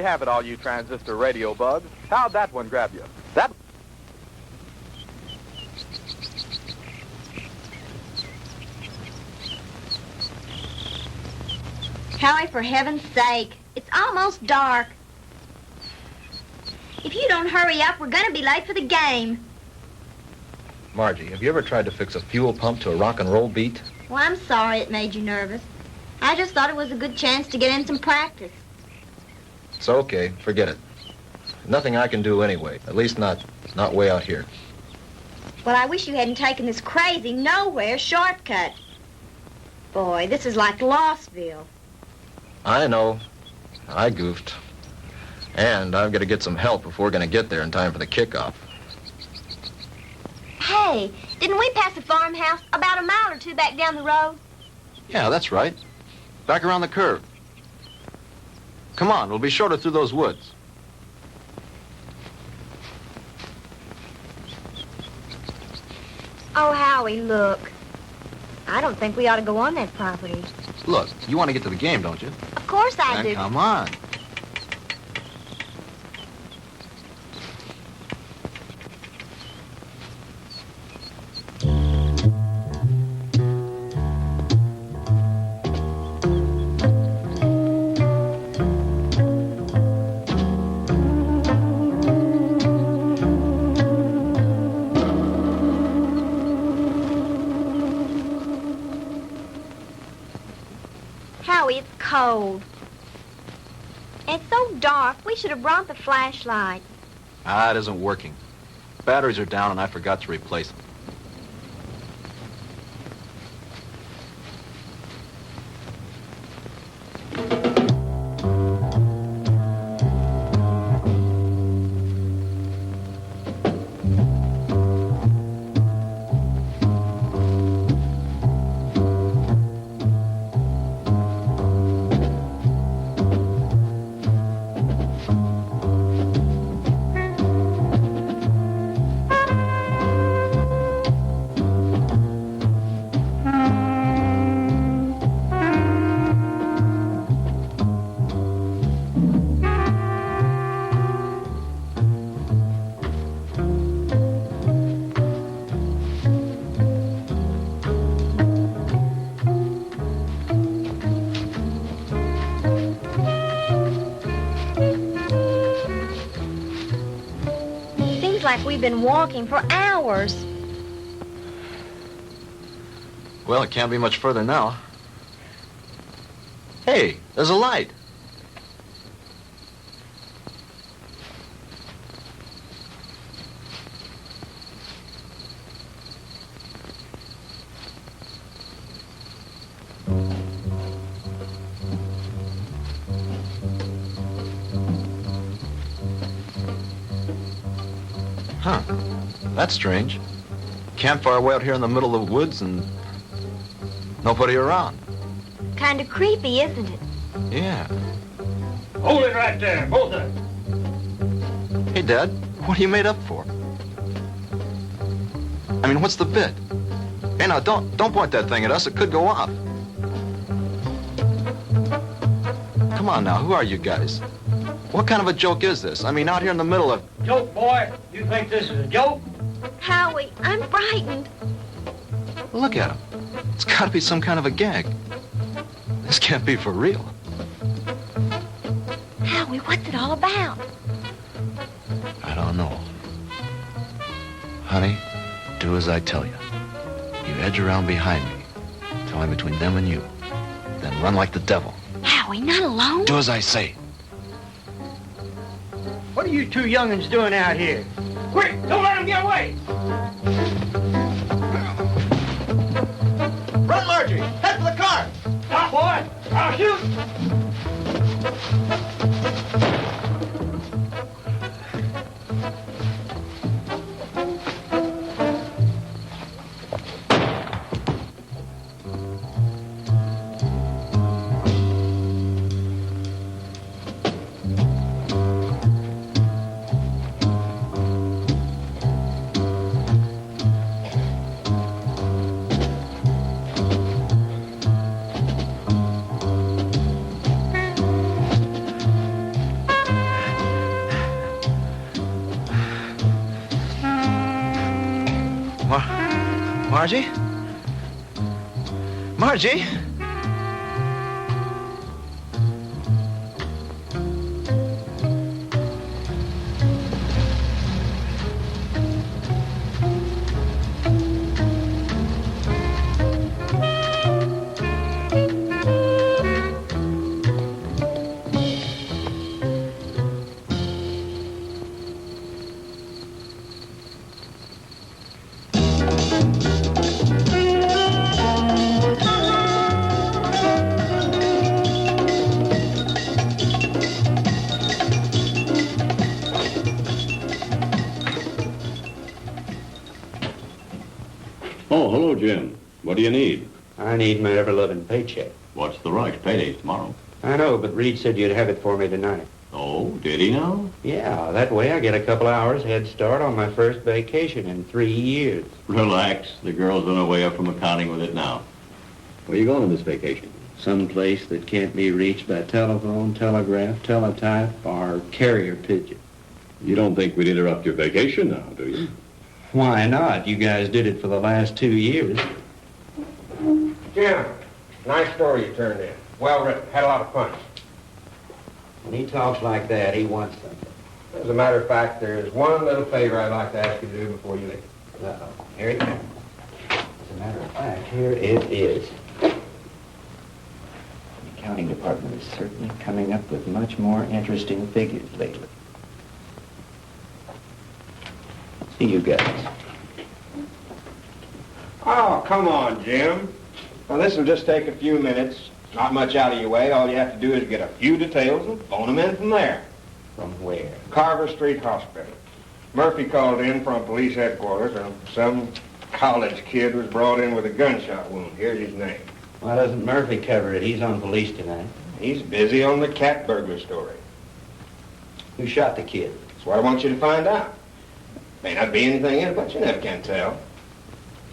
you have it, all you transistor radio bugs. How'd that one grab you? That... Howie, for heaven's sake, it's almost dark. If you don't hurry up, we're going to be late for the game. Margie, have you ever tried to fix a fuel pump to a rock and roll beat? Well, I'm sorry it made you nervous. I just thought it was a good chance to get in some practice. It's okay. Forget it. Nothing I can do anyway. At least not way out here. Well, I wish you hadn't taken this crazy nowhere shortcut. Boy, this is like Lostville. I know. I goofed. And I've got to get some help if we're going to get there in time for the kickoff. Hey, didn't we pass a farmhouse about a mile or two back down the road? Yeah, that's right. Back around the curve. Come on, we'll be shorter through those woods. Oh, Howie, look. I don't think we ought to go on that property. Look, you want to get to the game, don't you? Of course I do. Come on. Howie, it's cold. It's so dark, we should have brought the flashlight. It isn't working. Batteries are down and I forgot to replace them. Like we've been walking for hours. Well, it can't be much further now. Hey, there's a light. Huh. That's strange. Campfire way out here in the middle of the woods and nobody around. Kind of creepy, isn't it? Yeah. Hold it right there, both of you. Hey, Dad, what are you made up for? I mean, what's the bit? Hey, now, don't point that thing at us. It could go off. Come on now, who are you guys? What kind of a joke is this? I mean, out here in the middle of... Joke, boy? You think this is a joke? Howie, I'm frightened. Look at him. It's got to be some kind of a gag. This can't be for real. Howie, what's it all about? I don't know. Honey, do as I tell you. You edge around behind me. Tell me between them and you. Then run like the devil. Howie, not alone? Do as I say. What are you two young'uns doing out here? Quick, don't let him get away! Run, Margie! Head for the car! Stop, boy! I'll shoot! Margie? Margie? Oh, hello, Jim. What do you need? I need my ever-loving paycheck. What's the rush? Payday's tomorrow. I know, but Reed said you'd have it for me tonight. Oh, did he now? Yeah, that way I get a couple hours head start on my first vacation in 3 years. Relax. The girl's on her way up from accounting with it now. Where you going on this vacation? Some place that can't be reached by telephone, telegraph, teletype, or carrier pigeon. You don't think we'd interrupt your vacation now, do you? Why not? You guys did it for the last 2 years. Jim, nice story you turned in. Well written. Had a lot of punch. When he talks like that, he wants something. As a matter of fact, there's one little favor I'd like to ask you to do before you leave. Uh-oh. Here it comes. As a matter of fact, here it is. The accounting department is certainly coming up with much more interesting figures lately. See you guys. Oh, come on, Jim. Now, this will just take a few minutes. Not much out of your way. All you have to do is get a few details and phone them in from there. From where? Carver Street Hospital. Murphy called in from police headquarters, and some college kid was brought in with a gunshot wound. Here's his name. Why doesn't Murphy cover it? He's on police tonight. He's busy on the cat burglar story. Who shot the kid? That's what I want you to find out. May not be anything in it, but you never can tell.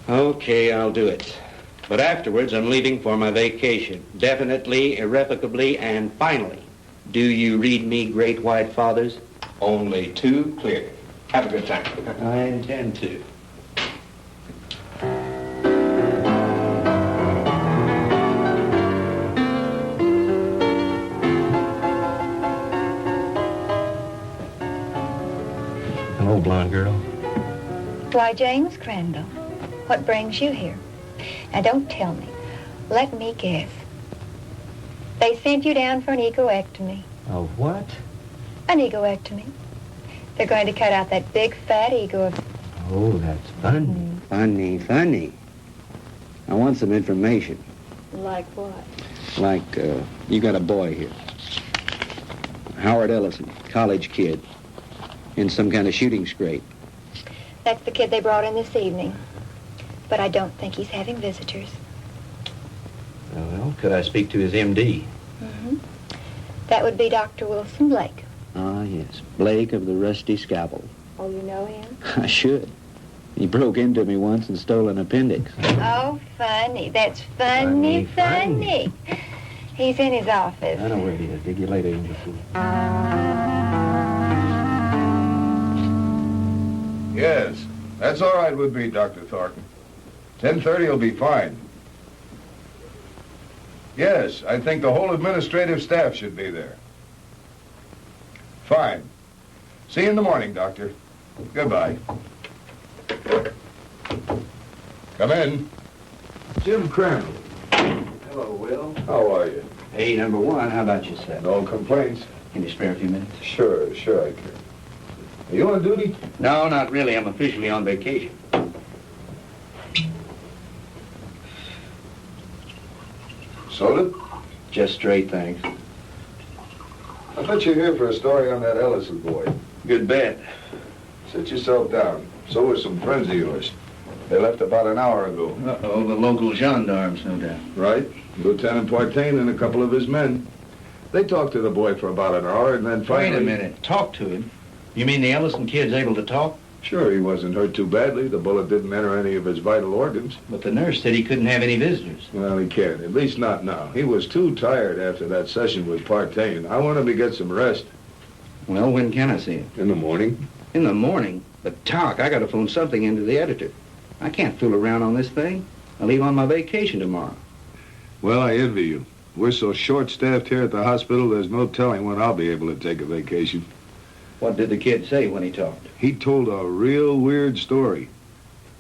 Okay, I'll do it. But afterwards, I'm leaving for my vacation. Definitely, irrevocably, and finally. Do you read me Great White Fathers? Only too clearly. Have a good time. I intend to. Hello, blonde girl. Why, James Crandall, what brings you here? Now, don't tell me. Let me guess. They sent you down for an egoectomy. Oh, what? An egoectomy. They're going to cut out that big, fat ego of... Oh, that's funny. Funny. I want some information. Like what? Like, you got a boy here. Howard Ellison, college kid. In some kind of shooting scrape. That's the kid they brought in this evening. But I don't think he's having visitors. Well, could I speak to his MD? Mm-hmm. That would be Dr. Wilson Blake. Ah, yes. Blake of the Rusty Scalpel. Oh, you know him? I should. He broke into me once and stole an appendix. Oh, funny. That's funny. He's in his office. I know where he is. Dig you later, Angel. Yes, that's all right with me, Dr. Thornton. 10:30 will be fine. Yes, I think the whole administrative staff should be there. Fine. See you in the morning, Doctor. Goodbye. Come in. Jim Crandall. Hello, Will. How are you? Hey, number one, how about yourself? No complaints? Can you spare a few minutes? Sure I can. Are you on duty? No, not really. I'm officially on vacation. Soda? Just straight, thanks. I bet you're here for a story on that Ellison boy. Good bet. Sit yourself down. So are some friends of yours. They left about an hour ago. Uh-oh, the local gendarmes, no doubt. Right. Lieutenant Partain and a couple of his men. They talked to the boy for about an hour and then finally... Wait a minute. Talk to him? You mean the Ellison kid's able to talk? Sure, he wasn't hurt too badly. The bullet didn't enter any of his vital organs. But the nurse said he couldn't have any visitors. Well, he can't. At least not now. He was too tired after that session with Partain. I want him to get some rest. Well, when can I see him? In the morning. In the morning? But talk, I gotta phone something into the editor. I can't fool around on this thing. I leave on my vacation tomorrow. Well, I envy you. We're so short-staffed here at the hospital, there's no telling when I'll be able to take a vacation. What did the kid say when he talked? He told a real weird story.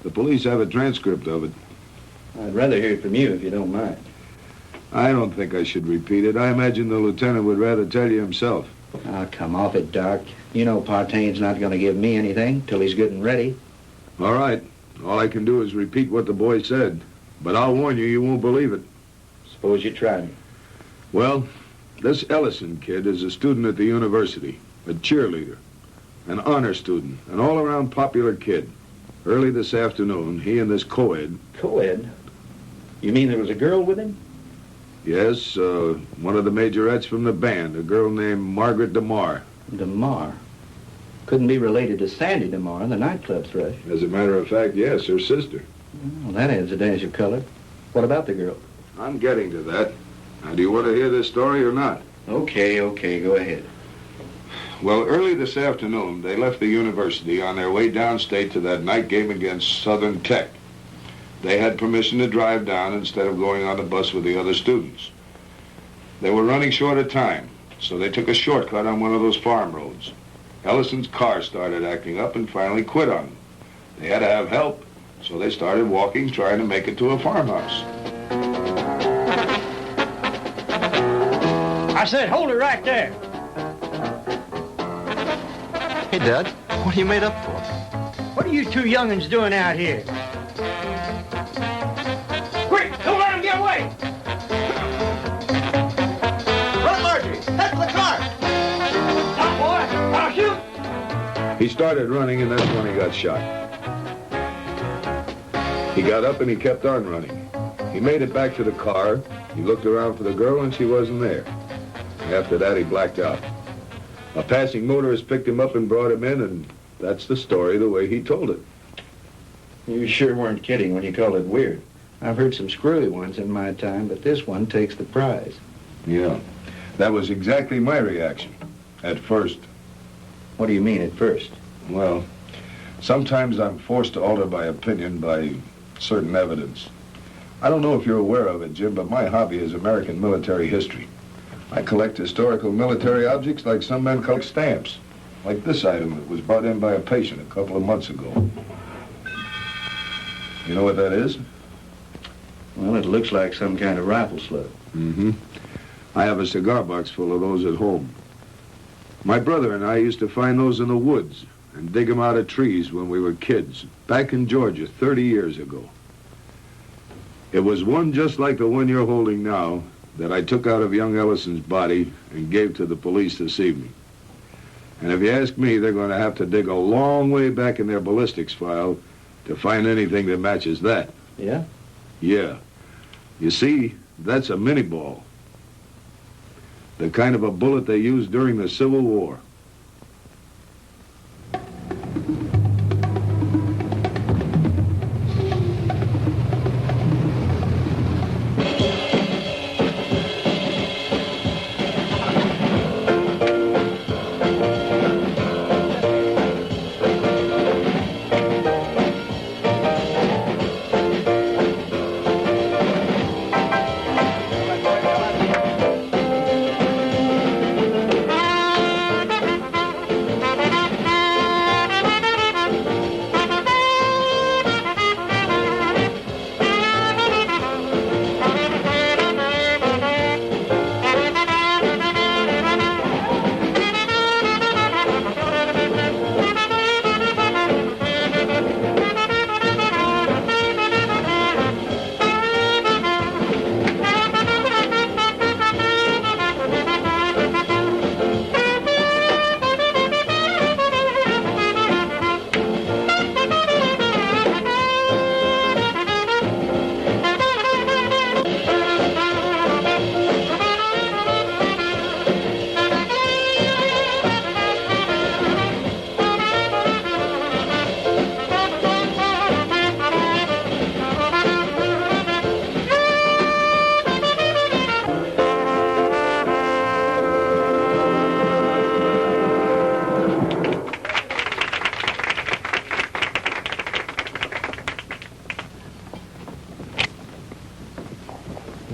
The police have a transcript of it. I'd rather hear it from you if you don't mind. I don't think I should repeat it. I imagine the lieutenant would rather tell you himself. Oh, come off it, Doc. You know Partaine's not going to give me anything till he's good and ready. All right. All I can do is repeat what the boy said. But I'll warn you, you won't believe it. Suppose you try me. Well, this Ellison kid is a student at the university, a cheerleader, an honor student, an all-around popular kid. Early this afternoon, he and this co-ed... Co-ed? You mean there was a girl with him? Yes, one of the majorettes from the band, a girl named Margaret DeMar. DeMar? Couldn't be related to Sandy DeMar, the nightclub thrush. As a matter of fact, yes, her sister. Well, that adds a dash of color. What about the girl? I'm getting to that. Now, do you want to hear this story or not? Okay, go ahead. Well, early this afternoon, they left the university on their way downstate to that night game against Southern Tech. They had permission to drive down instead of going on the bus with the other students. They were running short of time, so they took a shortcut on one of those farm roads. Ellison's car started acting up and finally quit on them. They had to have help, so they started walking, trying to make it to a farmhouse. I said, hold it right there. Hey, Dad, what are you made up for? What are you two young'uns doing out here? Quick, don't let him get away! Run, Margie! Head for the car! Stop, boy! I'll shoot! He started running, and that's when he got shot. He got up and he kept on running. He made it back to the car. He looked around for the girl, and she wasn't there. After that, he blacked out. A passing motorist picked him up and brought him in, and that's the story the way he told it. You sure weren't kidding when you called it weird. I've heard some screwy ones in my time, but this one takes the prize. Yeah, that was exactly my reaction, at first. What do you mean, at first? Well, sometimes I'm forced to alter my opinion by certain evidence. I don't know if you're aware of it, Jim, but my hobby is American military history. I collect historical military objects like some men collect stamps, like this item that was brought in by a patient a couple of months ago. You know what that is? Well, it looks like some kind of rifle slug. Mm-hmm. I have a cigar box full of those at home. My brother and I used to find those in the woods and dig them out of trees when we were kids, back in Georgia 30 years ago. It was one just like the one you're holding now that I took out of young Ellison's body and gave to the police this evening. And if you ask me, they're going to have to dig a long way back in their ballistics file to find anything that matches that. Yeah? Yeah. You see, that's a mini-ball. The kind of a bullet they used during the Civil War.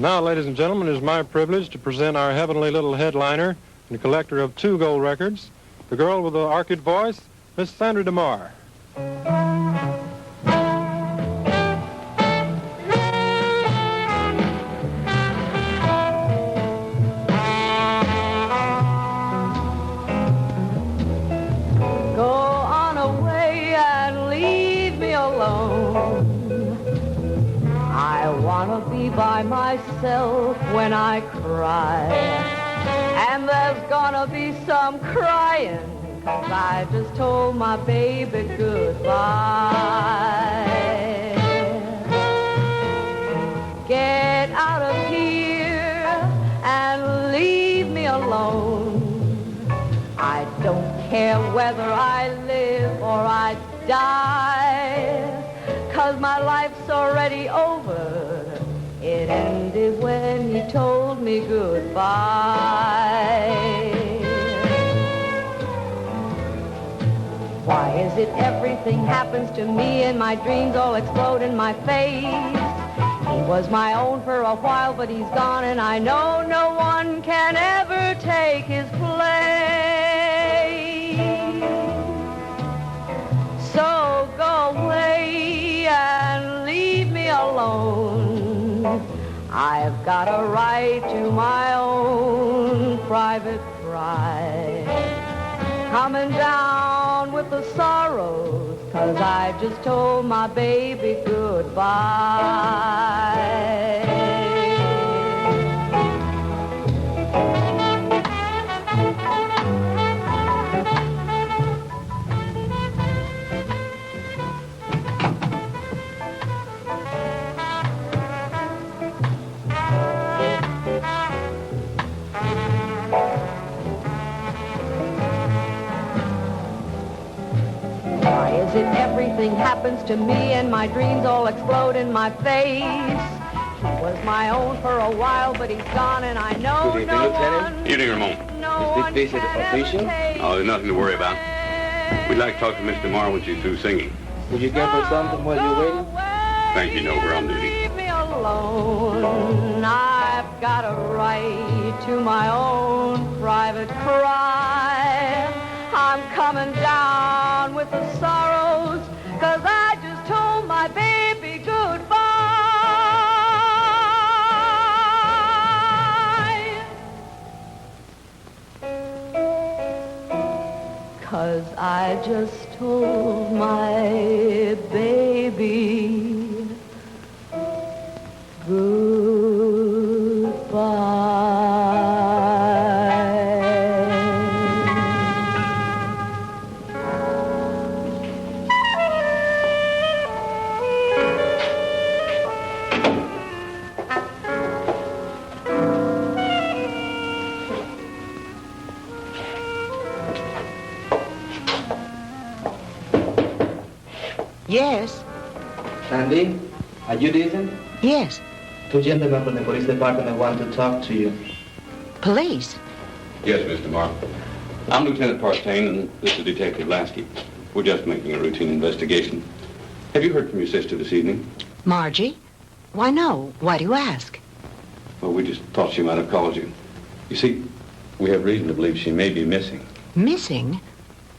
Now, ladies and gentlemen, it is my privilege to present our heavenly little headliner and collector of 2 gold records, the girl with the orchid voice, Miss Sandra DeMar. Go on away and leave me alone. I want to be by myself when I cry. And there's gonna be some crying, 'cause I just told my baby goodbye. Get out of here and leave me alone. I don't care whether I live or I die, 'cause my life's already over. It ended when he told me goodbye. Why is it everything happens to me and my dreams all explode in my face? He was my own for a while, but he's gone, and I know no one can ever take his place. So go away and leave me alone. I've got a right to my own private pride. Coming down with the sorrows, 'cause I just told my baby goodbye. Why is it everything happens to me and my dreams all explode in my face? He was my own for a while, but he's gone, and I know Good evening, no Lieutenant. one. Evening, Ramon. No Is this visit official? Oh, there's nothing to worry about. We'd like to talk to Miss DeMar when she's through singing. Would you give her something while you're waiting? Thank you, no, we're on duty. Leave me alone. I've got a right to my own private cry. I'm coming down with the sorrows, 'cause I just told my baby goodbye. 'Cause I just told my baby Yes. Sandy, are you decent? Yes. 2 gentlemen from the police department want to talk to you. Police? Yes, Miss DeMar. I'm Lieutenant Partain, and this is Detective Lasky. We're just making a routine investigation. Have you heard from your sister this evening? Margie? Why, no. Why do you ask? Well, we just thought she might have called you. You see, we have reason to believe she may be missing. Missing?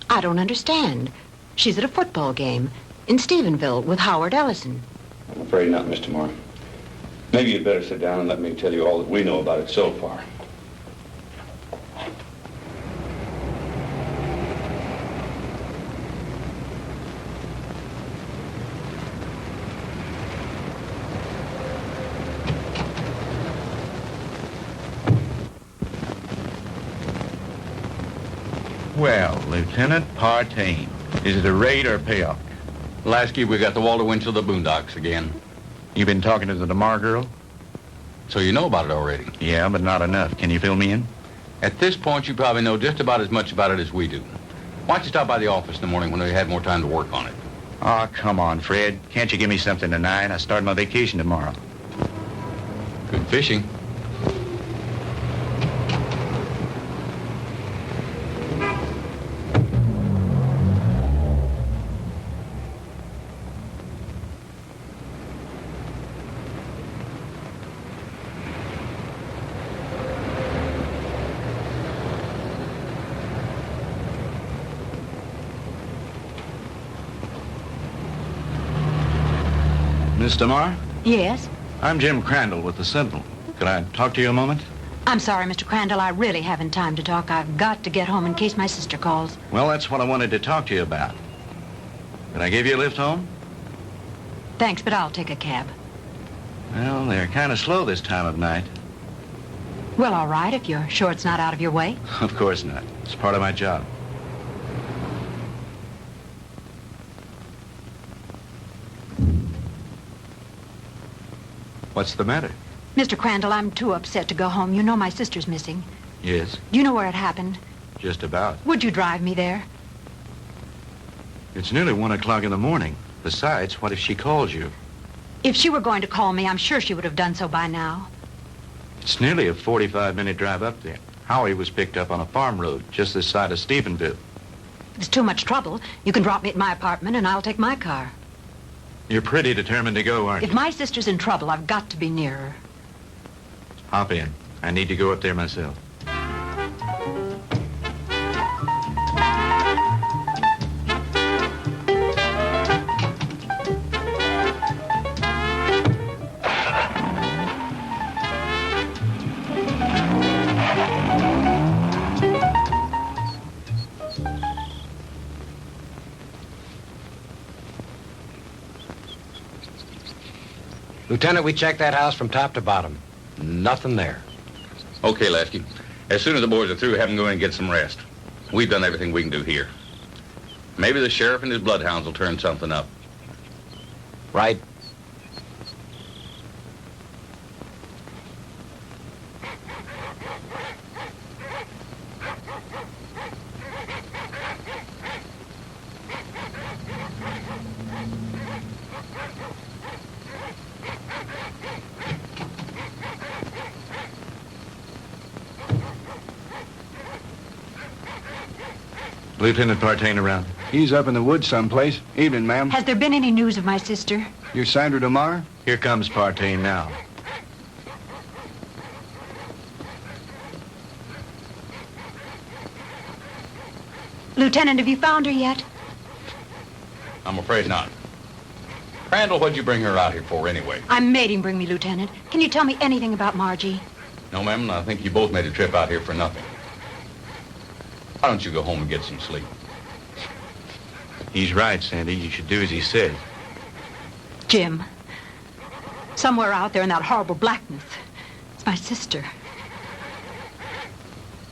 I don't understand. She's at a football game in Stephenville with Howard Ellison. I'm afraid not, Miss DeMar. Maybe you'd better sit down and let me tell you all that we know about it so far. Well, Lieutenant Partain, is it a raid or a payoff? Lasky, we got the Walter Winchell of the Boondocks again. You been talking to the DeMar girl? So you know about it already? Yeah, but not enough. Can you fill me in? At this point, you probably know just about as much about it as we do. Why don't you stop by the office in the morning when we had more time to work on it? Oh, come on, Fred. Can't you give me something tonight? I start my vacation tomorrow. Good fishing. Miss DeMar? Yes? I'm Jim Crandall with the Sentinel. Could I talk to you a moment? I'm sorry, Mr. Crandall. I really haven't time to talk. I've got to get home in case my sister calls. Well, that's what I wanted to talk to you about. Can I give you a lift home? Thanks, but I'll take a cab. Well, they're kind of slow this time of night. Well, all right, if you're sure it's not out of your way. Of course not. It's part of my job. What's the matter? Mr. Crandall, I'm too upset to go home. You know my sister's missing. Yes, Do you know where it happened? just about. Would you drive me there? It's nearly 1 o'clock in the morning. Besides, what if she calls you? If she were going to call me, I'm sure she would have done so by now. It's nearly a 45-minute drive up there. Howie was picked up on a farm road just this side of Stephenville. If it's too much trouble, you can drop me at my apartment and I'll take my car. You're pretty determined to go, aren't you? If my sister's in trouble, I've got to be near her. Hop in. I need to go up there myself. Lieutenant, we checked that house from top to bottom. Nothing there. Okay, Lasky. As soon as the boys are through, have them go in and get some rest. We've done everything we can do here. Maybe the sheriff and his bloodhounds will turn something up. Right. Lieutenant Partain around. He's up in the woods someplace. Evening, ma'am. Has there been any news of my sister? You're Sandra DeMar? Here comes Partain now. Lieutenant, have you found her yet? I'm afraid not. Crandall, what'd you bring her out here for anyway? I made him bring me, Lieutenant. Can you tell me anything about Margie? No, ma'am, I think you both made a trip out here for nothing. Why don't you go home and get some sleep? He's right, Sandy. You should do as he says. Jim, somewhere out there in that horrible blackness, it's my sister.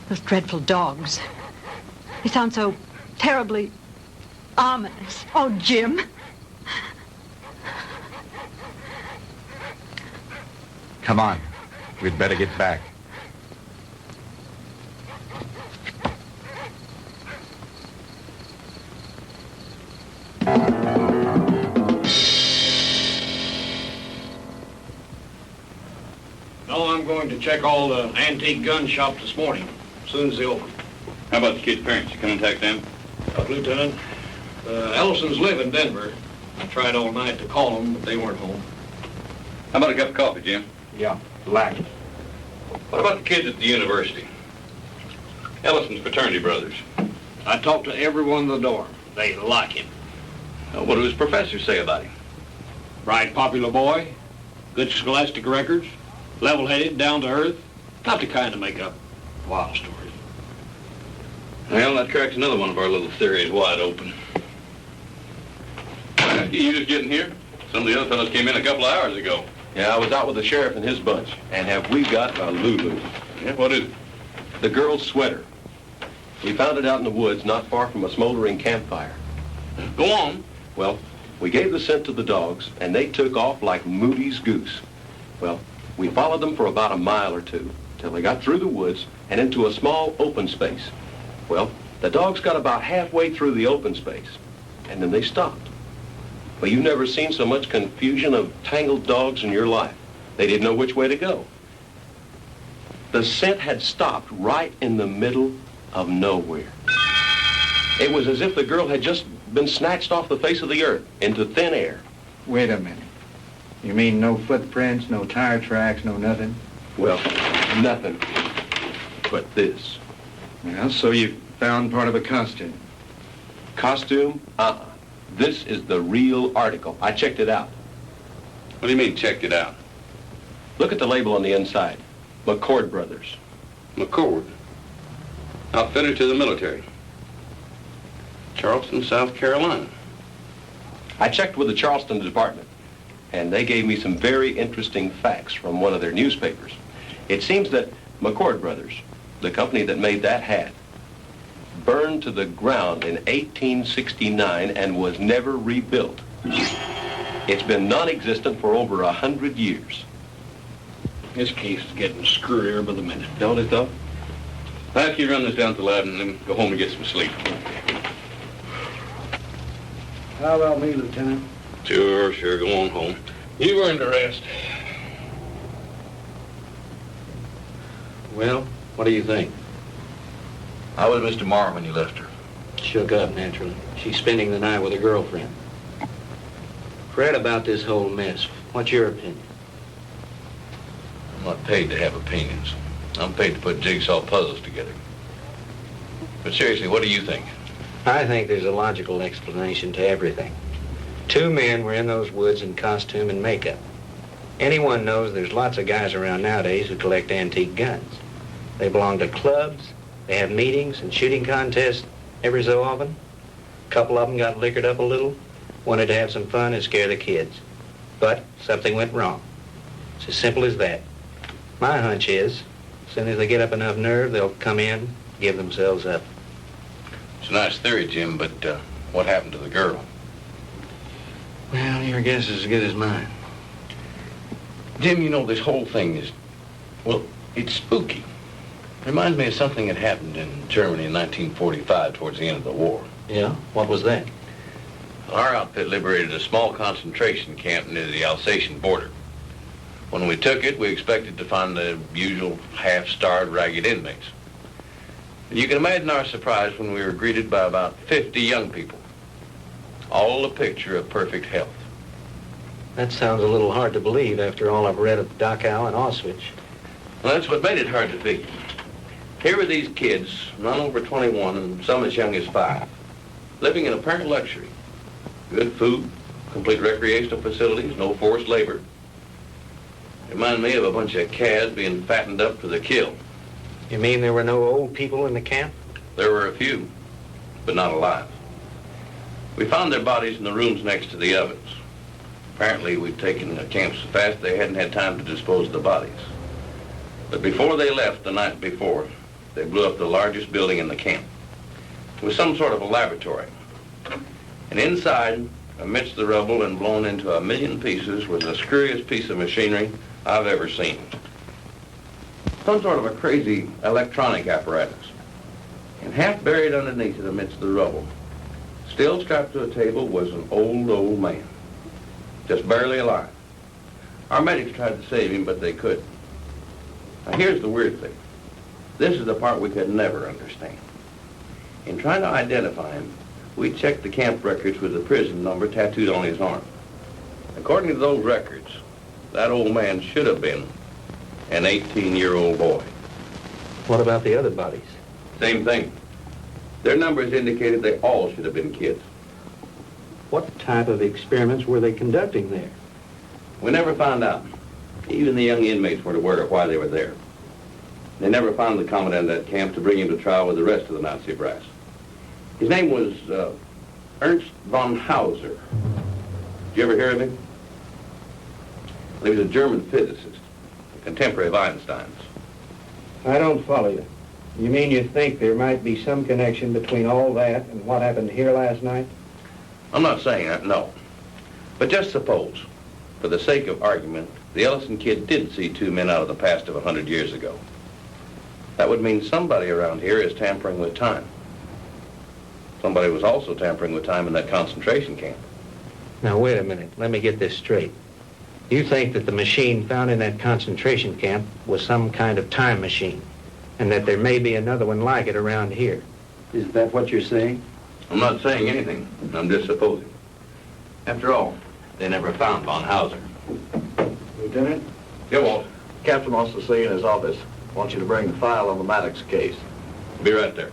Those dreadful dogs. They sound so terribly ominous. Oh, Jim. Come on. We'd better get back. No, I'm going to check all the antique gun shops this morning, as soon as they open. How about the kid's parents? You contact them? Lieutenant, Ellisons live in Denver. I tried all night to call them, but they weren't home. How about a cup of coffee, Jim? Yeah, black. What about the kids at the university? Ellison's fraternity brothers. I talked to everyone in the dorm. They like him. What do his professors say about him? Bright, popular boy, good scholastic records, level-headed, down to earth. Not the kind to make up wild stories. Well, that cracks another one of our little theories wide open. You just getting here? Some of the other fellows came in a couple of hours ago. Yeah, I was out with the sheriff and his bunch. And have we got a Lulu? Yeah, what is it? The girl's sweater. We found it out in the woods not far from a smoldering campfire. Go on. Well, we gave the scent to the dogs, and they took off like Moody's goose. Well, we followed them for about a mile or two, till they got through the woods and into a small open space. Well, the dogs got about halfway through the open space, and then they stopped. Well, you've never seen so much confusion of tangled dogs in your life. They didn't know which way to go. The scent had stopped right in the middle of nowhere. It was as if the girl had just been snatched off the face of the earth into thin air. Wait a minute. You mean no footprints, no tire tracks, no nothing? Well, nothing but this. Well, so you found part of a costume. Costume? This is the real article. I checked it out. What do you mean, checked it out? Look at the label on the inside. McCord Brothers. McCord? Outfitter to the military. Charleston, South Carolina. I checked with the Charleston department, and they gave me some very interesting facts from one of their newspapers. It seems that McCord Brothers, the company that made that hat, burned to the ground in 1869 and was never rebuilt. It's been non-existent for over 100 years. This case is getting screwier by the minute. Don't it, though? I'll have you run this down to the lab and then go home and get some sleep. How about me, Lieutenant? Sure, go on home. You've earned a rest. Well, what do you think? How was Mr. Marr when you left her? Shook up, naturally. She's spending the night with a girlfriend. Fred, about this whole mess, what's your opinion? I'm not paid to have opinions. I'm paid to put jigsaw puzzles together. But seriously, what do you think? I think there's a logical explanation to everything. Two men were in those woods in costume and makeup. Anyone knows there's lots of guys around nowadays who collect antique guns. They belong to clubs, they have meetings and shooting contests every so often. A couple of them got liquored up a little, wanted to have some fun and scare the kids. But something went wrong. It's as simple as that. My hunch is, as soon as they get up enough nerve, they'll come in, give themselves up. It's a nice theory, Jim, but what happened to the girl? Well, your guess is as good as mine. Jim, you know, this whole thing is, well, it's spooky. Reminds me of something that happened in Germany in 1945 towards the end of the war. Yeah? What was that? Our outfit liberated a small concentration camp near the Alsatian border. When we took it, we expected to find the usual half-starved, ragged inmates. And you can imagine our surprise when we were greeted by about 50 young people, all a picture of perfect health. That sounds a little hard to believe after all I've read of Dachau and Auschwitz. Well, that's what made it hard to figure. Here were these kids, none over 21 and some as young as 5, living in apparent luxury. Good food, complete recreational facilities, no forced labor. Remind me of a bunch of calves being fattened up for the kill. You mean there were no old people in the camp? There were a few, but not alive. We found their bodies in the rooms next to the ovens. Apparently, we'd taken the camp so fast they hadn't had time to dispose of the bodies. But before they left the night before, they blew up the largest building in the camp. It was some sort of a laboratory. And inside, amidst the rubble and blown into 1,000,000 pieces, was the screwiest piece of machinery I've ever seen. Some sort of a crazy electronic apparatus. And half buried underneath it amidst the rubble, still strapped to a table, was an old man. Just barely alive. Our medics tried to save him, but they couldn't. Now here's the weird thing. This is the part we could never understand. In trying to identify him, we checked the camp records with the prison number tattooed on his arm. According to those records, that old man should have been an 18-year-old boy. What about the other bodies? Same thing. Their numbers indicated they all should have been kids. What type of experiments were they conducting there? We never found out. Even the young inmates weren't aware of why they were there. They never found the commandant of that camp to bring him to trial with the rest of the Nazi brass. His name was Ernst von Hauser. Did you ever hear of him? Well, he was a German physicist, a contemporary of Einstein's. I don't follow you. You mean you think there might be some connection between all that and what happened here last night? I'm not saying that, no. But just suppose, for the sake of argument, the Ellison kid did see two men out of the past of 100 years ago. That would mean somebody around here is tampering with time. Somebody was also tampering with time in that concentration camp. Now, wait a minute. Let me get this straight. You think that the machine found in that concentration camp was some kind of time machine, and that there may be another one like it around here. Is that what you're saying? I'm not saying anything. I'm just supposing. After all, they never found von Hauser. Lieutenant? Yeah, Walt. Captain wants to see you in his office. Wants you to bring the file on the Maddox case. Be right there.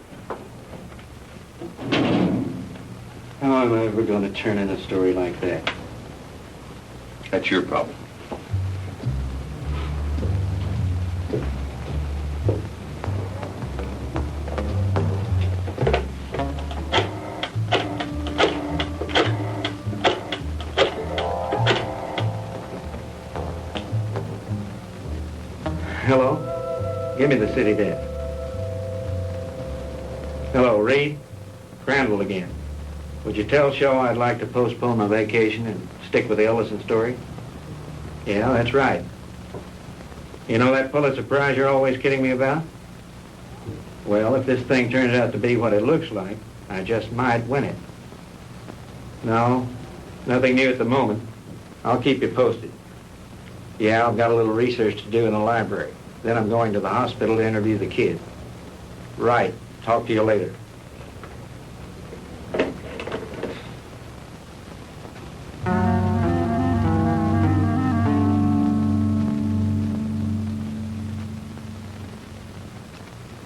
How am I ever going to turn in a story like that? That's your problem. Hello? Give me the city desk. Hello, Reed? Crandall again. Would you tell Shaw I'd like to postpone my vacation and stick with the Ellison story? Yeah, that's right. You know that Pulitzer Prize you're always kidding me about? Well, if this thing turns out to be what it looks like, I just might win it. No, nothing new at the moment. I'll keep you posted. Yeah, I've got a little research to do in the library. Then I'm going to the hospital to interview the kid. Right. Talk to you later.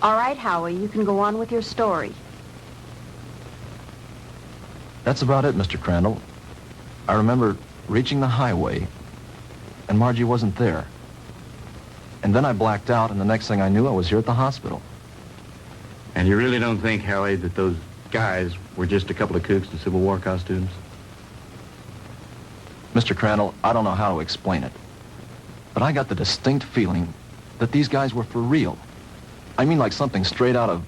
All right, Howie, you can go on with your story. That's about it, Mr. Crandall. I remember reaching the highway, and Margie wasn't there. And then I blacked out, and the next thing I knew, I was here at the hospital. And you really don't think, Howie, that those guys were just a couple of kooks in Civil War costumes? Mr. Crandall, I don't know how to explain it, but I got the distinct feeling that these guys were for real. I mean, like something straight out of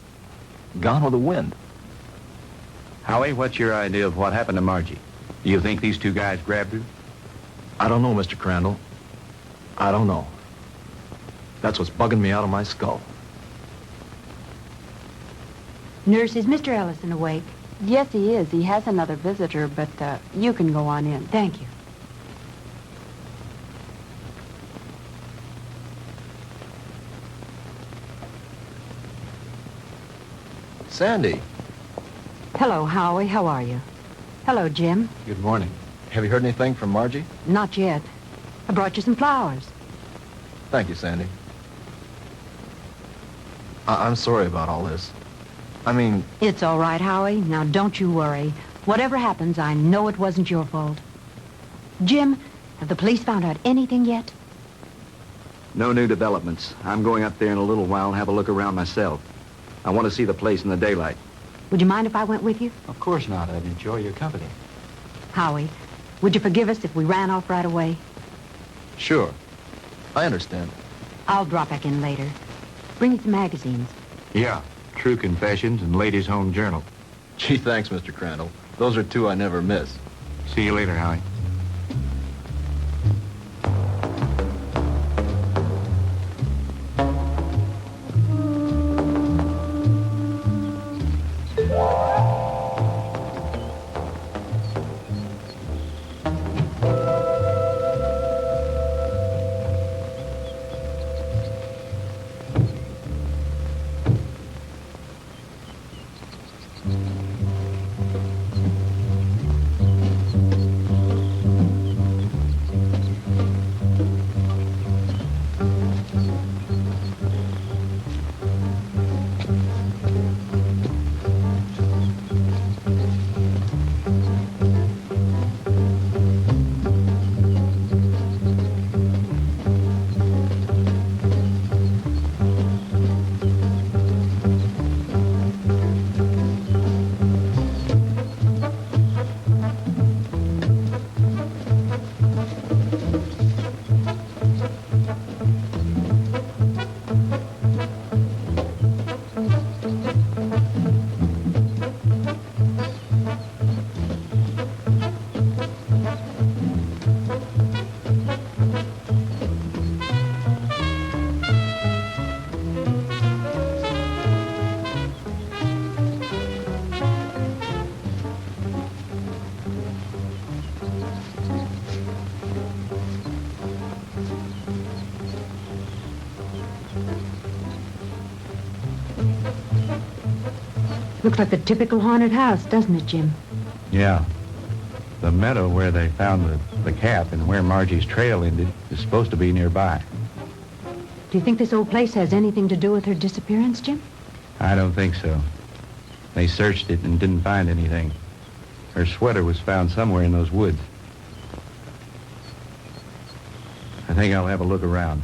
Gone with the Wind. Howie, what's your idea of what happened to Margie? Do you think these two guys grabbed her? I don't know, Mr. Crandall. I don't know. That's what's bugging me out of my skull. Nurse, is Mr. Ellison awake? Yes, he is. He has another visitor, but you can go on in. Thank you. Sandy. Hello, Howie. How are you? Hello, Jim. Good morning. Have you heard anything from Margie? Not yet. I brought you some flowers. Thank you, Sandy. I'm sorry about all this. I mean... It's all right, Howie. Now, don't you worry. Whatever happens, I know it wasn't your fault. Jim, have the police found out anything yet? No new developments. I'm going up there in a little while and have a look around myself. I want to see the place in the daylight. Would you mind if I went with you? Of course not. I'd enjoy your company. Howie, would you forgive us if we ran off right away? Sure. I understand. I'll drop back in later. Bring me some magazines. Yeah. True Confessions and Ladies' Home Journal. Gee, thanks, Mr. Crandall. Those are two I never miss. See you later, Howie. Looks like the typical haunted house, doesn't it, Jim? Yeah. The meadow where they found the cap and where Margie's trail ended is supposed to be nearby. Do you think this old place has anything to do with her disappearance, Jim? I don't think so. They searched it and didn't find anything. Her sweater was found somewhere in those woods. think I'll have a look around.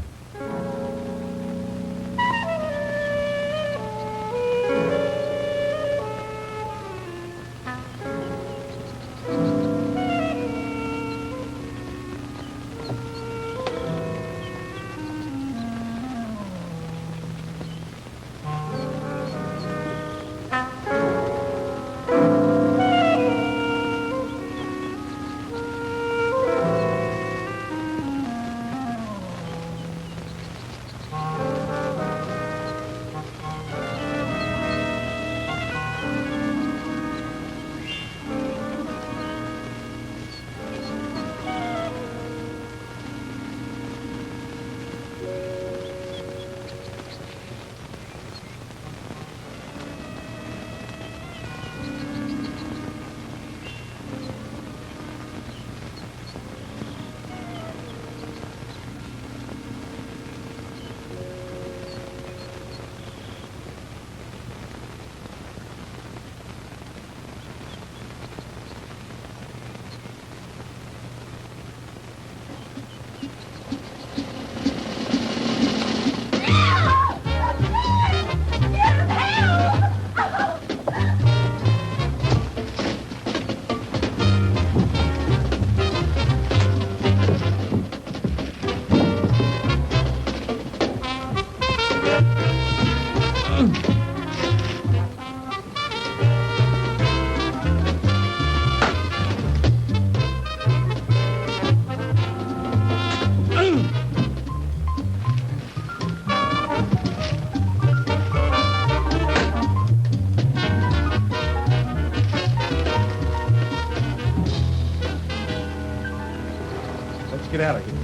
Get out of here.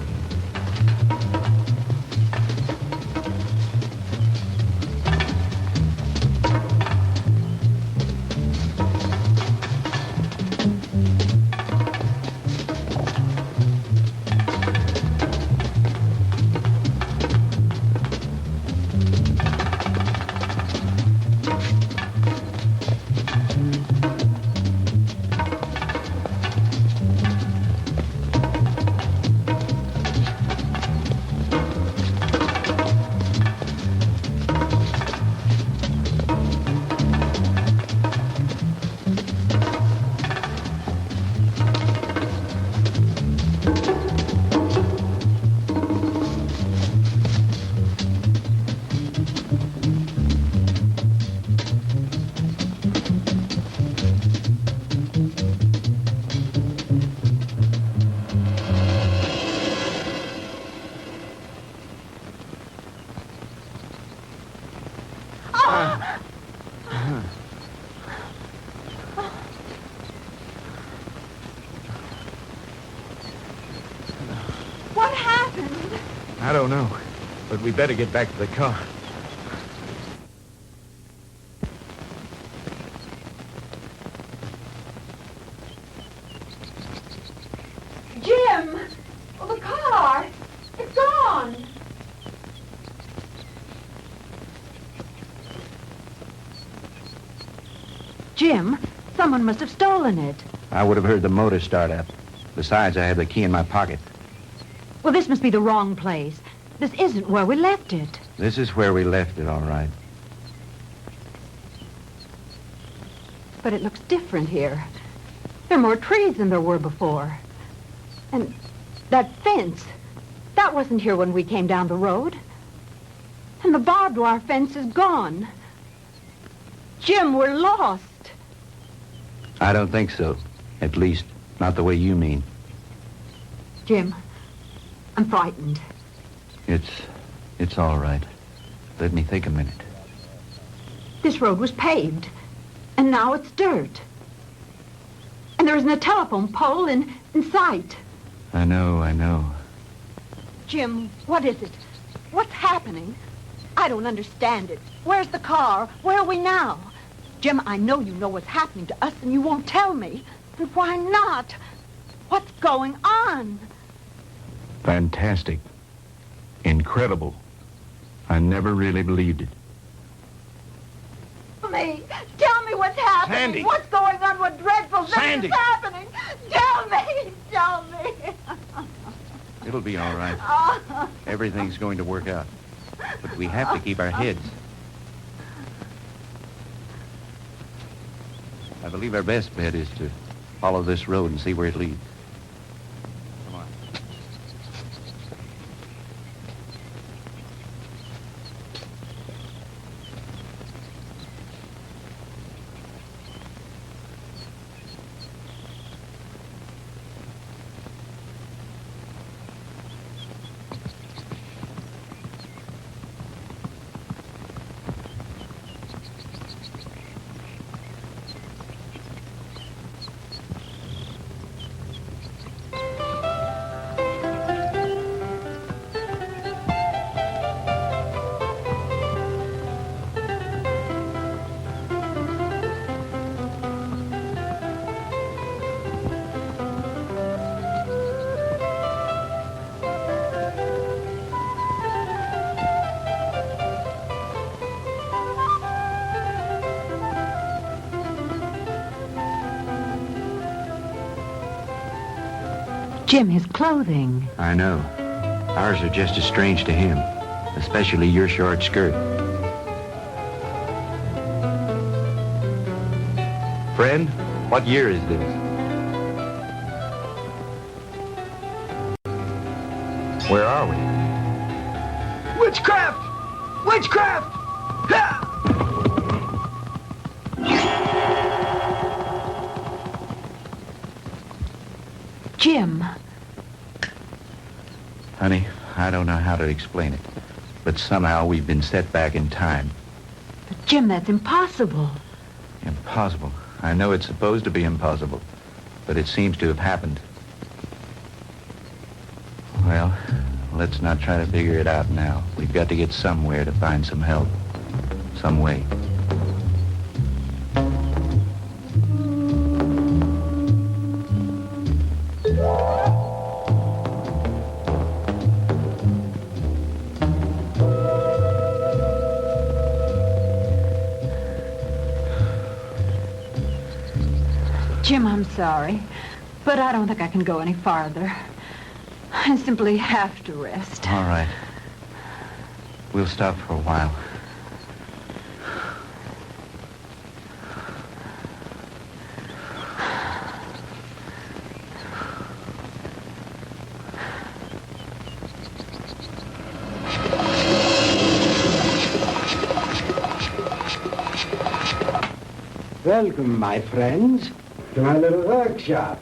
What happened? I don't know, but we better get back to the car. Jim! Well, the car! It's gone! Jim, someone must have stolen it. I would have heard the motor start up. Besides, I have the key in my pocket. Well, this must be the wrong place. This isn't where we left it. This is where we left it, all right. But it looks different here. There are more trees than there were before. And that fence, that wasn't here when we came down the road. And the barbed wire fence is gone. Jim, we're lost. I don't think so. At least, not the way you mean. Jim, I'm frightened. It's all right. Let me think a minute. This road was paved, and now it's dirt. And there isn't a telephone pole in sight. I know. Jim, what is it? What's happening? I don't understand it. Where's the car? Where are we now? Jim, I know you know what's happening to us, and you won't tell me. And why not? What's going on? Fantastic. Incredible. I never really believed it. Tell me what's happening. Sandy. What's going on? What dreadful thing Sandy. is happening? Tell me. It'll be all right. Everything's going to work out. But we have to keep our heads. I believe our best bet is to follow this road and see where it leads. Come on. Jim, his clothing. I know. Ours are just as strange to him, especially your short skirt. Friend, what year is this? Where are we? Witchcraft! Witchcraft! Ha! Jim. Honey, I don't know how to explain it, but somehow we've been set back in time. But Jim, that's impossible. Impossible. I know it's supposed to be impossible, but it seems to have happened. Well, let's not try to figure it out now. We've got to get somewhere to find some help. Some way. Jim, I'm sorry, but I don't think I can go any farther. I simply have to rest. All right. We'll stop for a while. Welcome, my friends, to my little workshop.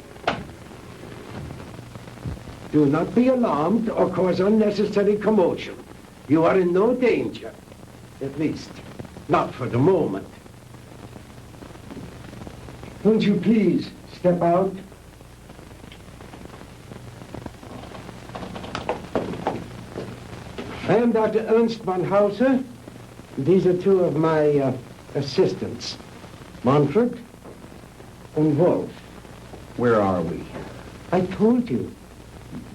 Do not be alarmed or cause unnecessary commotion. You are in no danger. At least, not for the moment. Won't you please step out? I am Dr. Ernst von Hauser. These are two of my assistants, Manfred and Wolf. Where are we? I told you.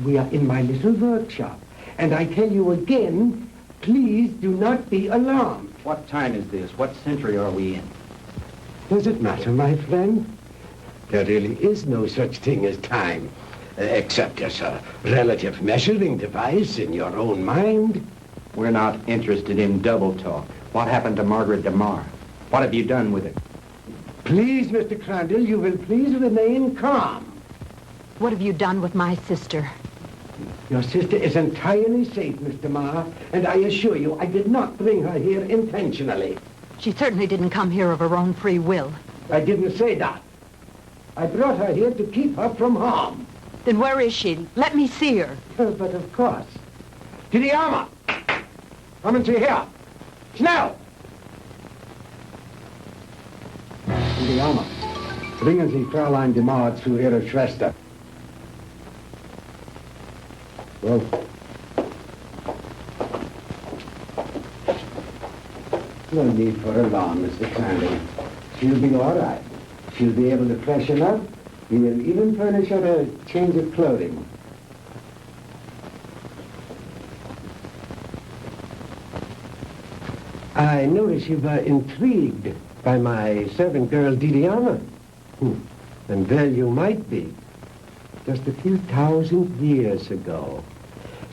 We are in my little workshop. And I tell you again, please do not be alarmed. What time is this? What century are we in? Does it matter, my friend? There really is no such thing as time, except as a relative measuring device in your own mind. We're not interested in double talk. What happened to Margaret DeMar? What have you done with it? Please, Mr. Crandall, you will please remain calm. What have you done with my sister? Your sister is entirely safe, Mr. Marr, and I assure you I did not bring her here intentionally. She certainly didn't come here of her own free will. I didn't say that. I brought her here to keep her from harm. Then where is she? Let me see her. But of course. To the armor! Kommen Sie her! Schnell! To the armor. Bringen Sie Fräulein DeMar zu ihrer Schwester. Well, no need for alarm, Mr. Crandall. She'll be all right. She'll be able to freshen up. We will even furnish her a change of clothing. I notice you were intrigued by my servant girl, Didiana. And well you might be. Just a few thousand years ago,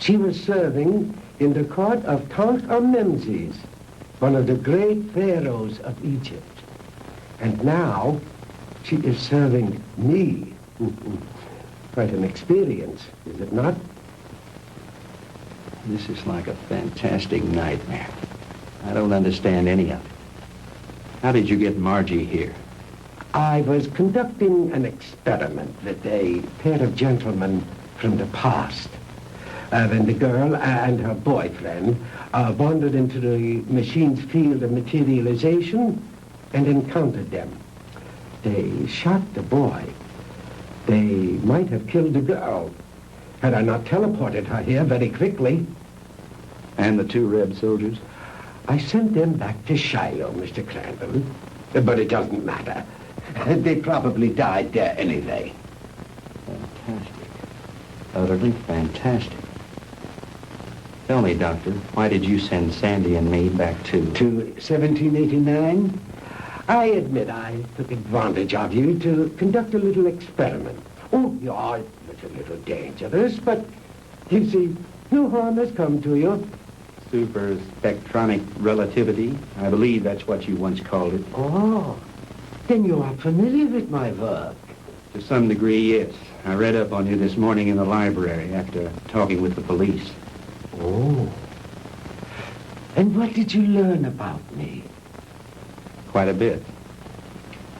She was serving in the court of Tutankhamun, one of the great pharaohs of Egypt. And now she is serving me. Quite an experience, is it not? This is like a fantastic nightmare. I don't understand any of it. How did you get Margie here? I was conducting an experiment with a pair of gentlemen from the past. When the girl and her boyfriend wandered into the machine's field of materialization and encountered them. They shot the boy. They might have killed the girl had I not teleported her here very quickly. And the two Red soldiers? I sent them back to Shiloh, Mr. Crandall. But it doesn't matter. They probably died there anyway. Fantastic. Utterly fantastic. Tell me, Doctor, why did you send Sandy and me back to 1789? I admit I took advantage of you to conduct a little experiment. Oh, yeah, it was a little dangerous, but you see, no harm has come to you. super spectronic relativity? I believe that's what you once called it. Oh, then you are familiar with my work. To some degree, yes. I read up on you this morning in the library after talking with the police. Oh. And what did you learn about me? Quite a bit.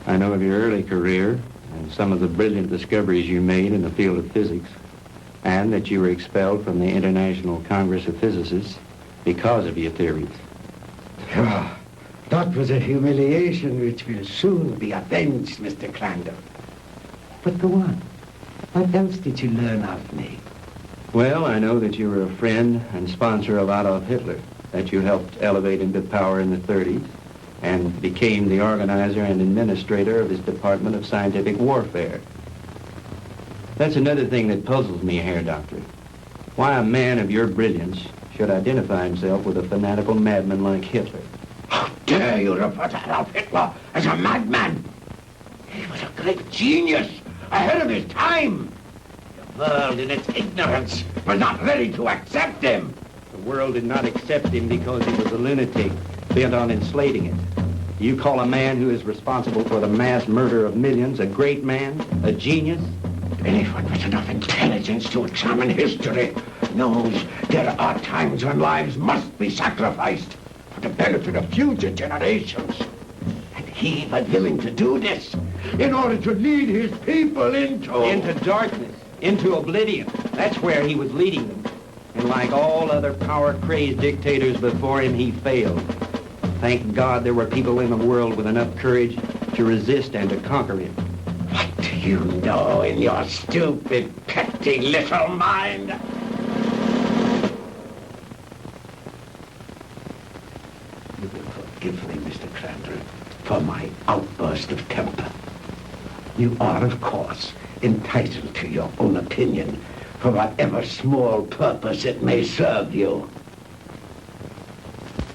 I know of your early career and some of the brilliant discoveries you made in the field of physics, and that you were expelled from the International Congress of Physicists because of your theories. Oh, that was a humiliation which will soon be avenged, Mr. Crandall. But go on. What else did you learn of me? Well, I know that you were a friend and sponsor of Adolf Hitler, that you helped elevate into power in the 30s, and became the organizer and administrator of his Department of Scientific Warfare. That's another thing that puzzles me, Herr Doctor. Why a man of your brilliance should identify himself with a fanatical madman like Hitler. How dare you refer to Adolf Hitler as a madman? He was a great genius, ahead of his time. The world, in its ignorance, was not ready to accept him. The world did not accept him because he was a lunatic, bent on enslaving it. You call a man who is responsible for the mass murder of millions a great man, a genius? Anyone with enough intelligence to examine history knows there are times when lives must be sacrificed for the benefit of future generations. And he was willing to do this in order to lead his people into darkness, into oblivion. That's where he was leading them. And like all other power-crazed dictators before him, he failed. Thank God there were people in the world with enough courage to resist and to conquer him. What do you know in your stupid, petty little mind? You will forgive me, Mr. Crandall, for my outburst of temper. You are, of course, entitled to your own opinion, for whatever small purpose it may serve you.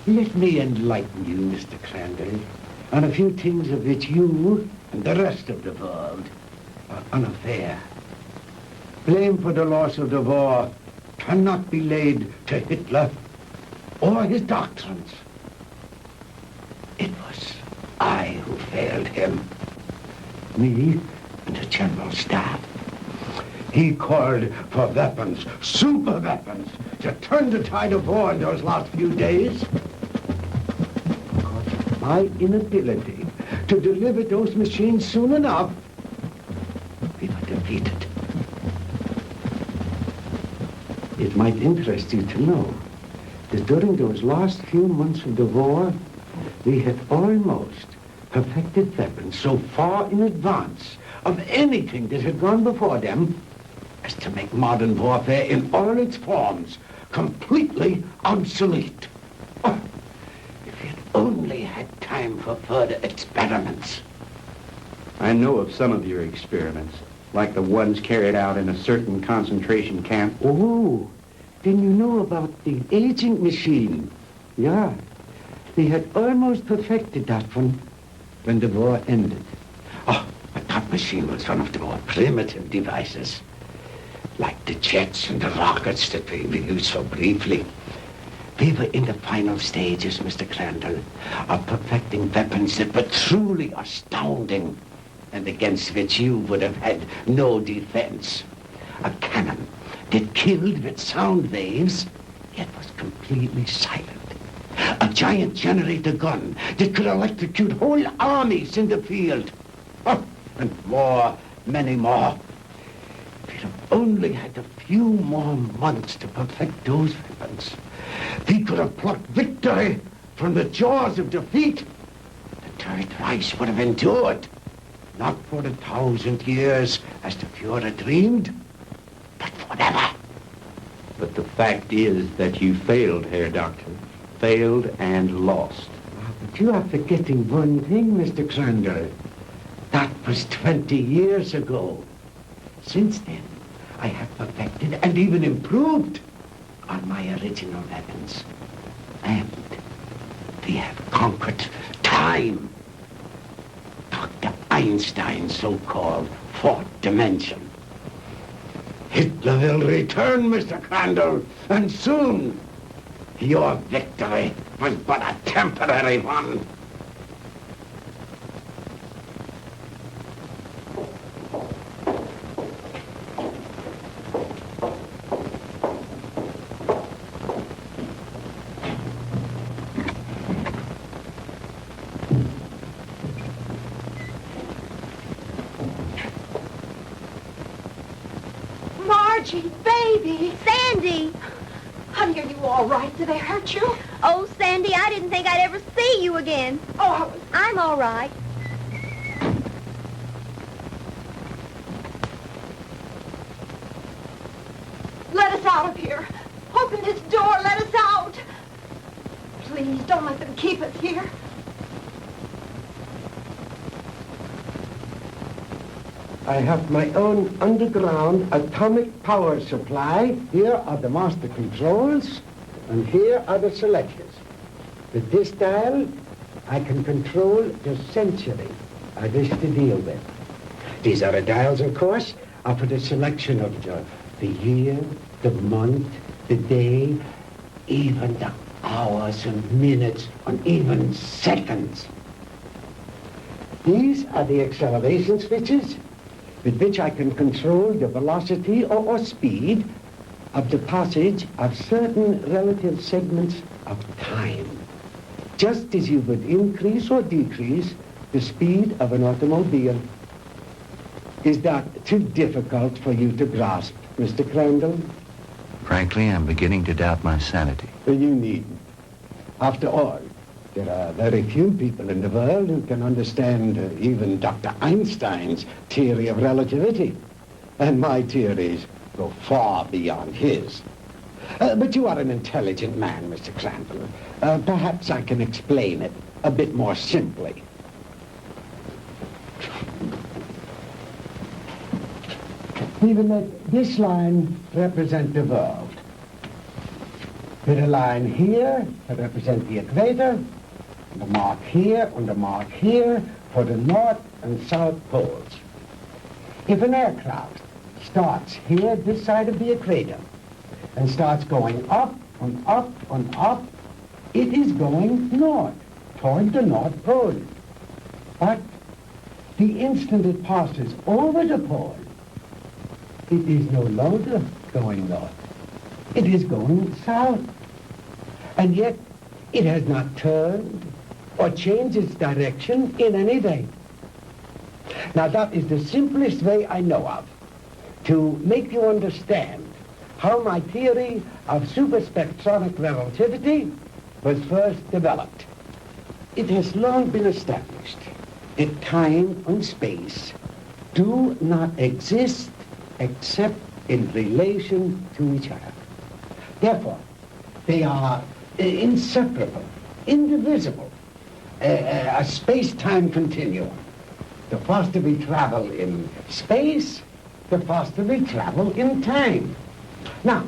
Let me enlighten you, Mr. Crandall, on a few things of which you and the rest of the world are unaware. Blame for the loss of the war cannot be laid to Hitler or his doctrines. It was I who failed him. Me and the General Staff. He called for weapons, super weapons, to turn the tide of war in those last few days. Because of my inability to deliver those machines soon enough, we were defeated. It might interest you to know that during those last few months of the war, we had almost perfected weapons so far in advance of anything that had gone before them as to make modern warfare in all its forms completely obsolete. Oh, if we had only had time for further experiments. I know of some of your experiments, like the ones carried out in a certain concentration camp. Oh, then you know about the aging machine. Yeah, they had almost perfected that one when the war ended. Oh, but that machine was one of the more primitive devices, like the jets and the rockets that we used so briefly. We were in the final stages, Mr. Crandall, of perfecting weapons that were truly astounding and against which you would have had no defense. A cannon that killed with sound waves, yet was completely silent. A giant generator gun that could electrocute whole armies in the field. Oh, and more, many more. We'd have only had a few more months to perfect those weapons. We could have plucked victory from the jaws of defeat. The Third Reich would have endured, not for 1,000 years as the Fuhrer dreamed, but forever. But the fact is that you failed, Herr Doctor. Failed and lost. But you are forgetting one thing, Mr. Crandall. That was 20 years ago. Since then, I have perfected and even improved on my original weapons. And we have conquered time. Dr. Einstein's so-called fourth dimension. Hitler will return, Mr. Crandall, and soon. Your victory was but a temporary one. Margie, baby. Sandy! Honey, are you all right? Did they hurt you? Oh, Sandy, I didn't think I'd ever see you again. Oh, I'm all right. let us out of here. Open this door. Let us out. Please, don't let them keep us here. I have my own underground atomic power supply. Here are the master controls, and here are the selectors. With this dial, I can control the century I wish to deal with. These other dials, of course, are for the selection of the year, the month, the day, even the hours and minutes, and even seconds. These are the acceleration switches with which I can control the velocity or speed of the passage of certain relative segments of time, just as you would increase or decrease the speed of an automobile. Is that too difficult for you to grasp, Mr. Crandall? Frankly, I'm beginning to doubt my sanity. You needn't. After all, there are very few people in the world who can understand even Dr. Einstein's theory of relativity. And my theories go far beyond his. But you are an intelligent man, Mr. Crandall. Perhaps I can explain it a bit more simply. Even let this line represent the world. With a line here to represent the equator, and a mark here and a mark here for the north and south poles. If an aircraft starts here, this side of the equator, and starts going up and up and up, it is going north, toward the North Pole. But the instant it passes over the pole, it is no longer going north. It is going south. And yet, it has not turned or changed its direction in any way. Now, that is the simplest way I know of to make you understand how my theory of superspectronic relativity was first developed. It has long been established that time and space do not exist except in relation to each other. Therefore, they are inseparable, indivisible, a space-time continuum. The faster we travel in space, the faster we travel in time. Now,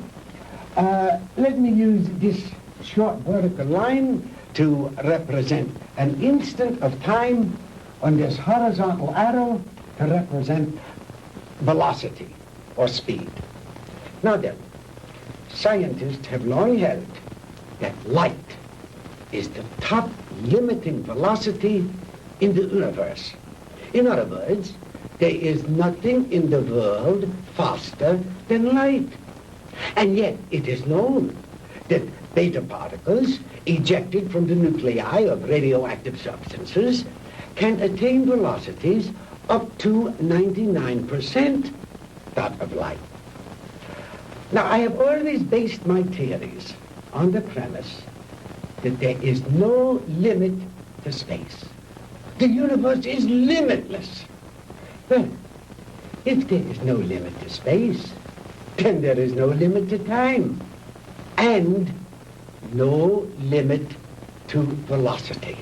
let me use this short vertical line to represent an instant of time, and this horizontal arrow to represent velocity or speed. Now then, scientists have long held that light is the top limiting velocity in the universe. In other words, there is nothing in the world faster than light. And yet it is known that beta particles ejected from the nuclei of radioactive substances can attain velocities up to 99% that of light. Now, I have always based my theories on the premise that there is no limit to space. The universe is limitless. Well, if there is no limit to space, then there is no limit to time, and no limit to velocity.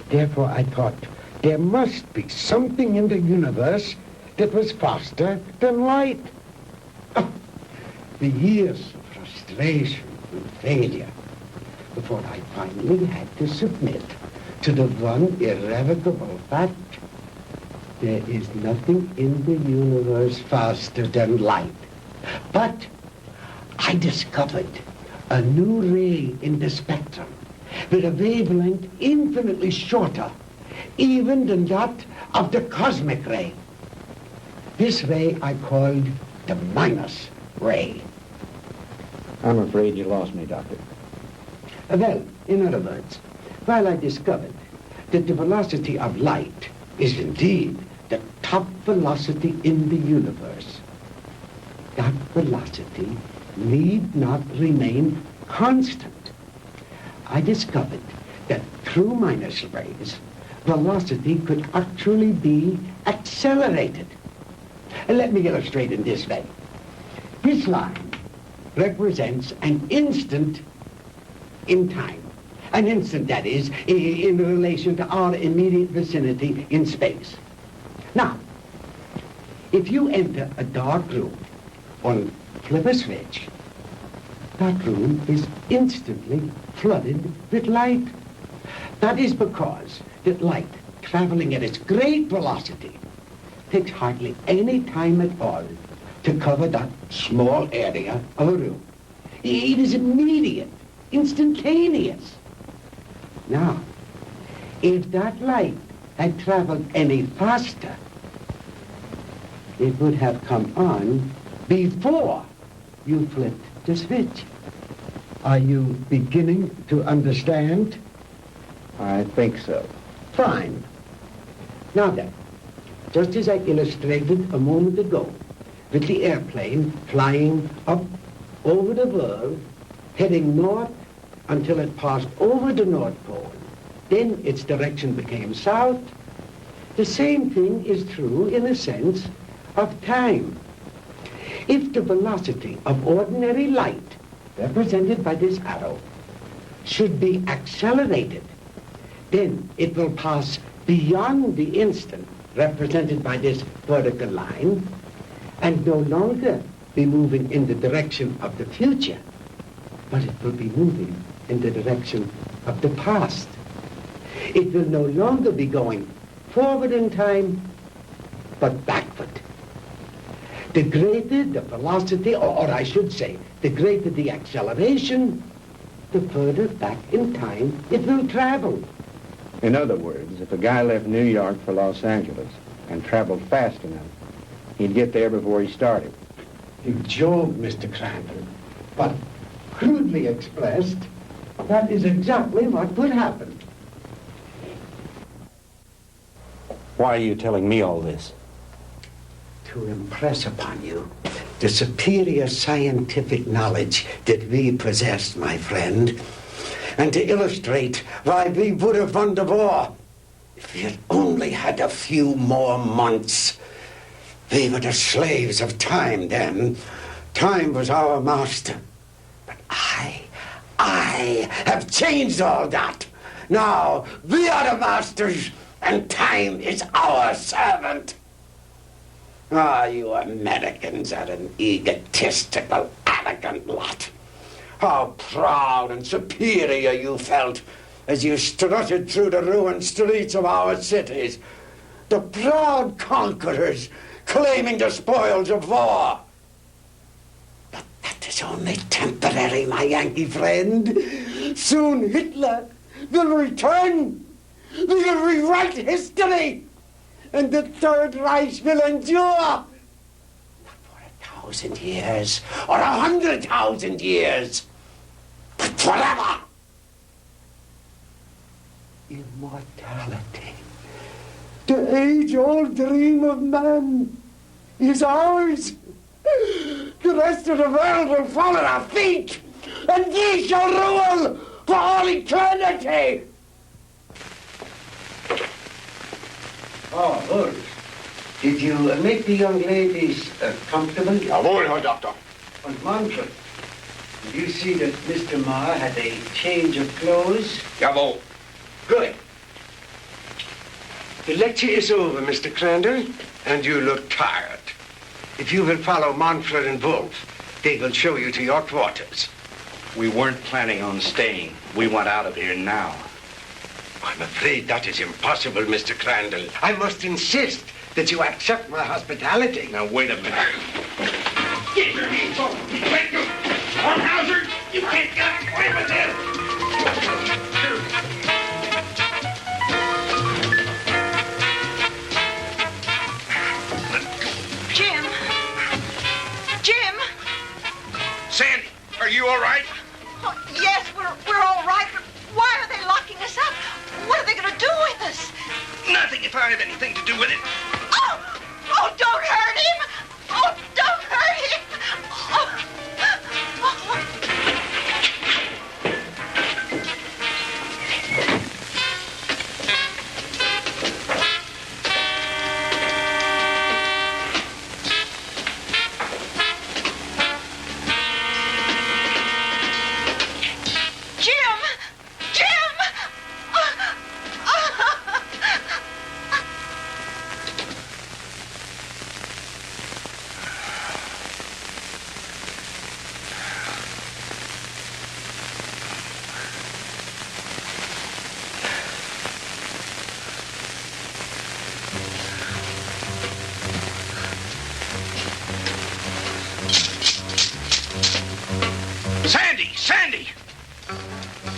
Therefore, I thought there must be something in the universe that was faster than light. The years of frustration and failure before I finally had to submit to the one irrevocable fact: there is nothing in the universe faster than light. But I discovered a new ray in the spectrum with a wavelength infinitely shorter even than that of the cosmic ray. This ray I called the minus ray. I'm afraid you lost me, Doctor. Well, in other words, while I discovered that the velocity of light is indeed the top velocity in the universe, that velocity need not remain constant. I discovered that through minus rays, velocity could actually be accelerated. And let me illustrate in this way. This line represents an instant in time. An instant, that is, in relation to our immediate vicinity in space. Now, if you enter a dark room or flip a switch, that room is instantly flooded with light. That is because that light, traveling at its great velocity, takes hardly any time at all to cover that small area of a room. It is immediate, instantaneous. Now, if that light had traveled any faster, it would have come on before you flipped the switch. Are you beginning to understand? I think so. Fine. Now then, just as I illustrated a moment ago, with the airplane flying up over the world, heading north until it passed over the North Pole, then its direction became south. The same thing is true in a sense of time. If the velocity of ordinary light, represented by this arrow, should be accelerated, then it will pass beyond the instant, represented by this vertical line, and no longer be moving in the direction of the future, but it will be moving in the direction of the past. It will no longer be going forward in time, but backward. The greater the velocity, or I should say, the greater the acceleration, the further back in time it will travel. In other words, if a guy left New York for Los Angeles and traveled fast enough, he'd get there before he started. You joke, Mr. Crandall, but crudely expressed, that is exactly what would happen. Why are you telling me all this? To impress upon you the superior scientific knowledge that we possess, my friend, and to illustrate why we would have won the war if we had only had a few more months. We were the slaves of time then. Time was our master. But I have changed all that. Now we are the masters, and time is our servant. Ah, you Americans are an egotistical, arrogant lot. How proud and superior you felt as you strutted through the ruined streets of our cities. The proud conquerors claiming the spoils of war. It's only temporary, my Yankee friend. Soon Hitler will return. We'll rewrite history. And the Third Reich will endure. Not for 1,000 years or 100,000 years. But forever. Immortality. The age-old dream of man is ours. The rest of the world will fall at our feet, and we shall rule for all eternity. Oh, good. Did you make the young ladies comfortable? Jawohl, Herr Doctor. And Manfred, did you see that Mr. Marr had a change of clothes? Jawohl. Good. The lecture is over, Mr. Crandall, and you look tired. If you will follow Manfred and Wolf, they will show you to your quarters. We weren't planning on staying. We want out of here now. I'm afraid that is impossible, Mr. Crandall. I must insist that you accept my hospitality. Now, wait a minute. Get your hands off me. Let go. Hornhauser, you can't get away with this. Jim! Jim! Sandy, are you all right? Oh, yes, we're all right, but why are they locking us up? What are they going to do with us? Nothing if I have anything to do with it. Oh! Oh, don't hurt him! Oh, don't hurt him! Oh.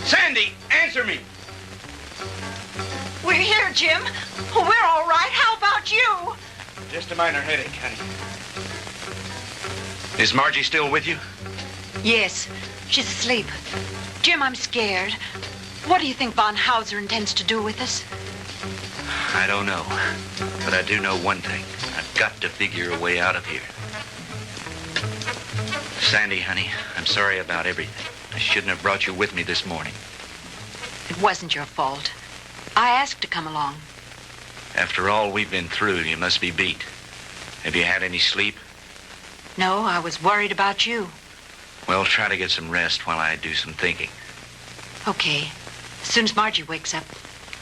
Sandy, answer me. We're here, Jim. We're all right. How about you? Just a minor headache, honey. Is Margie still with you? Yes, she's asleep. Jim, I'm scared. What do you think von Hauser intends to do with us? I don't know. But I do know one thing. I've got to figure a way out of here. Sandy, honey, I'm sorry about everything. I shouldn't have brought you with me this morning. It wasn't your fault. I asked to come along. After all we've been through, you must be beat. Have you had any sleep? No, I was worried about you. Well, try to get some rest while I do some thinking. Okay. As soon as Margie wakes up,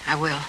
I will.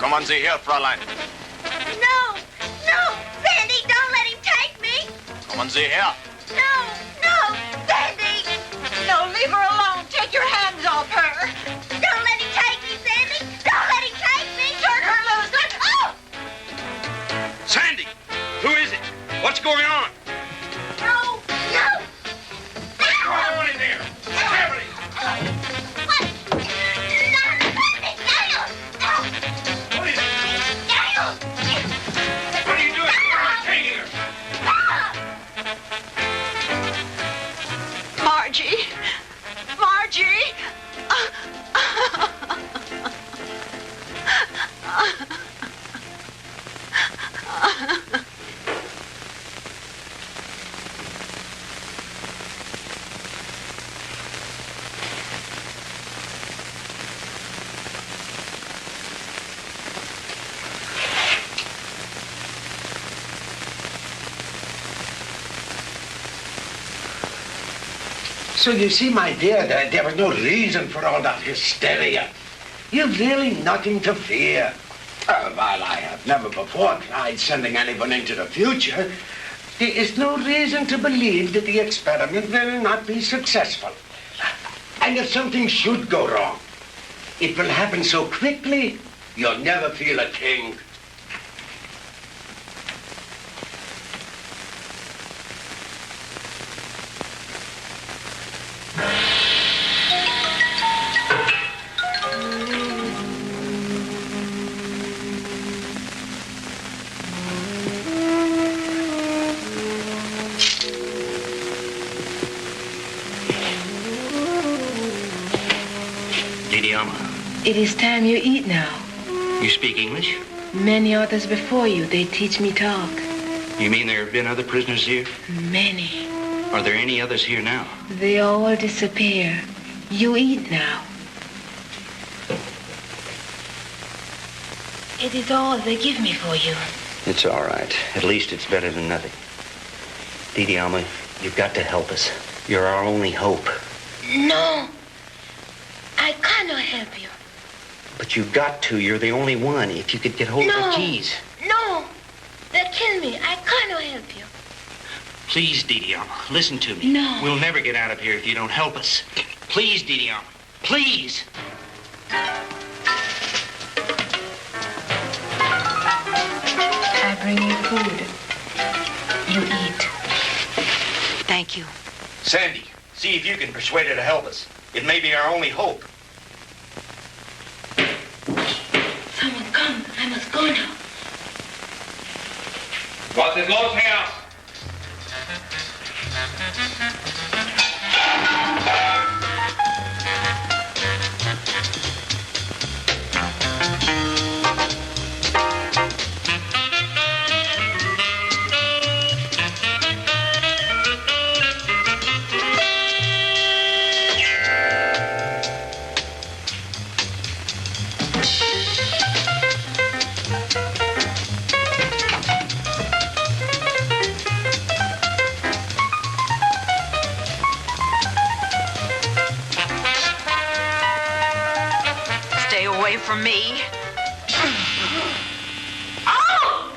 Kommen Sie her, Fräulein. No, no, Sandy, don't let him take me. Kommen Sie her. No, no, Sandy. No, leave her alone. Take your hands off her. Don't let him take me, Sandy. Don't let him take me. Turn her loose. Oh! Sandy, who is it? What's going on? No, no. What's going on in there? What's happening? What are you doing? Where are you taking her? So you see, my dear, there was no reason for all that hysteria. You've really nothing to fear. While I have never before tried sending anyone into the future, there is no reason to believe that the experiment will not be successful. And if something should go wrong, it will happen so quickly, you'll never feel a thing. It is time you eat now. You speak English? Many others before you, they teach me talk. You mean there have been other prisoners here? Many. Are there any others here now? They all disappear. You eat now. It is all they give me for you. It's all right. At least it's better than nothing. Didi Alma, you've got to help us. You're our only hope. No. I cannot help you. But you've got to. You're the only one. If you could get hold of the keys. No. They'll kill me. I cannot help you. Please, Didi Alma, listen to me. No. We'll never get out of here if you don't help us. Please, Didi Alma. Please. I bring you food. You eat. Thank you. Sandy, see if you can persuade her to help us. It may be our only hope. Someone come. I must go now. Was ist los, Herr? From me. Oh!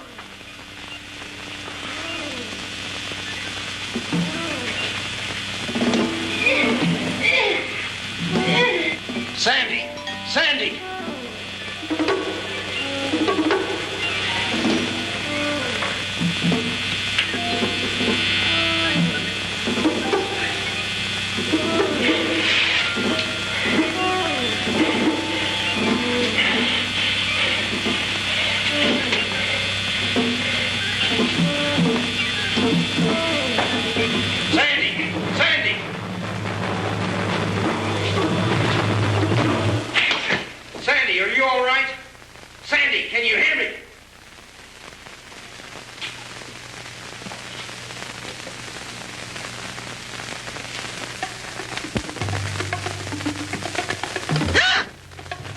Sandy! Sandy! Can you hear me?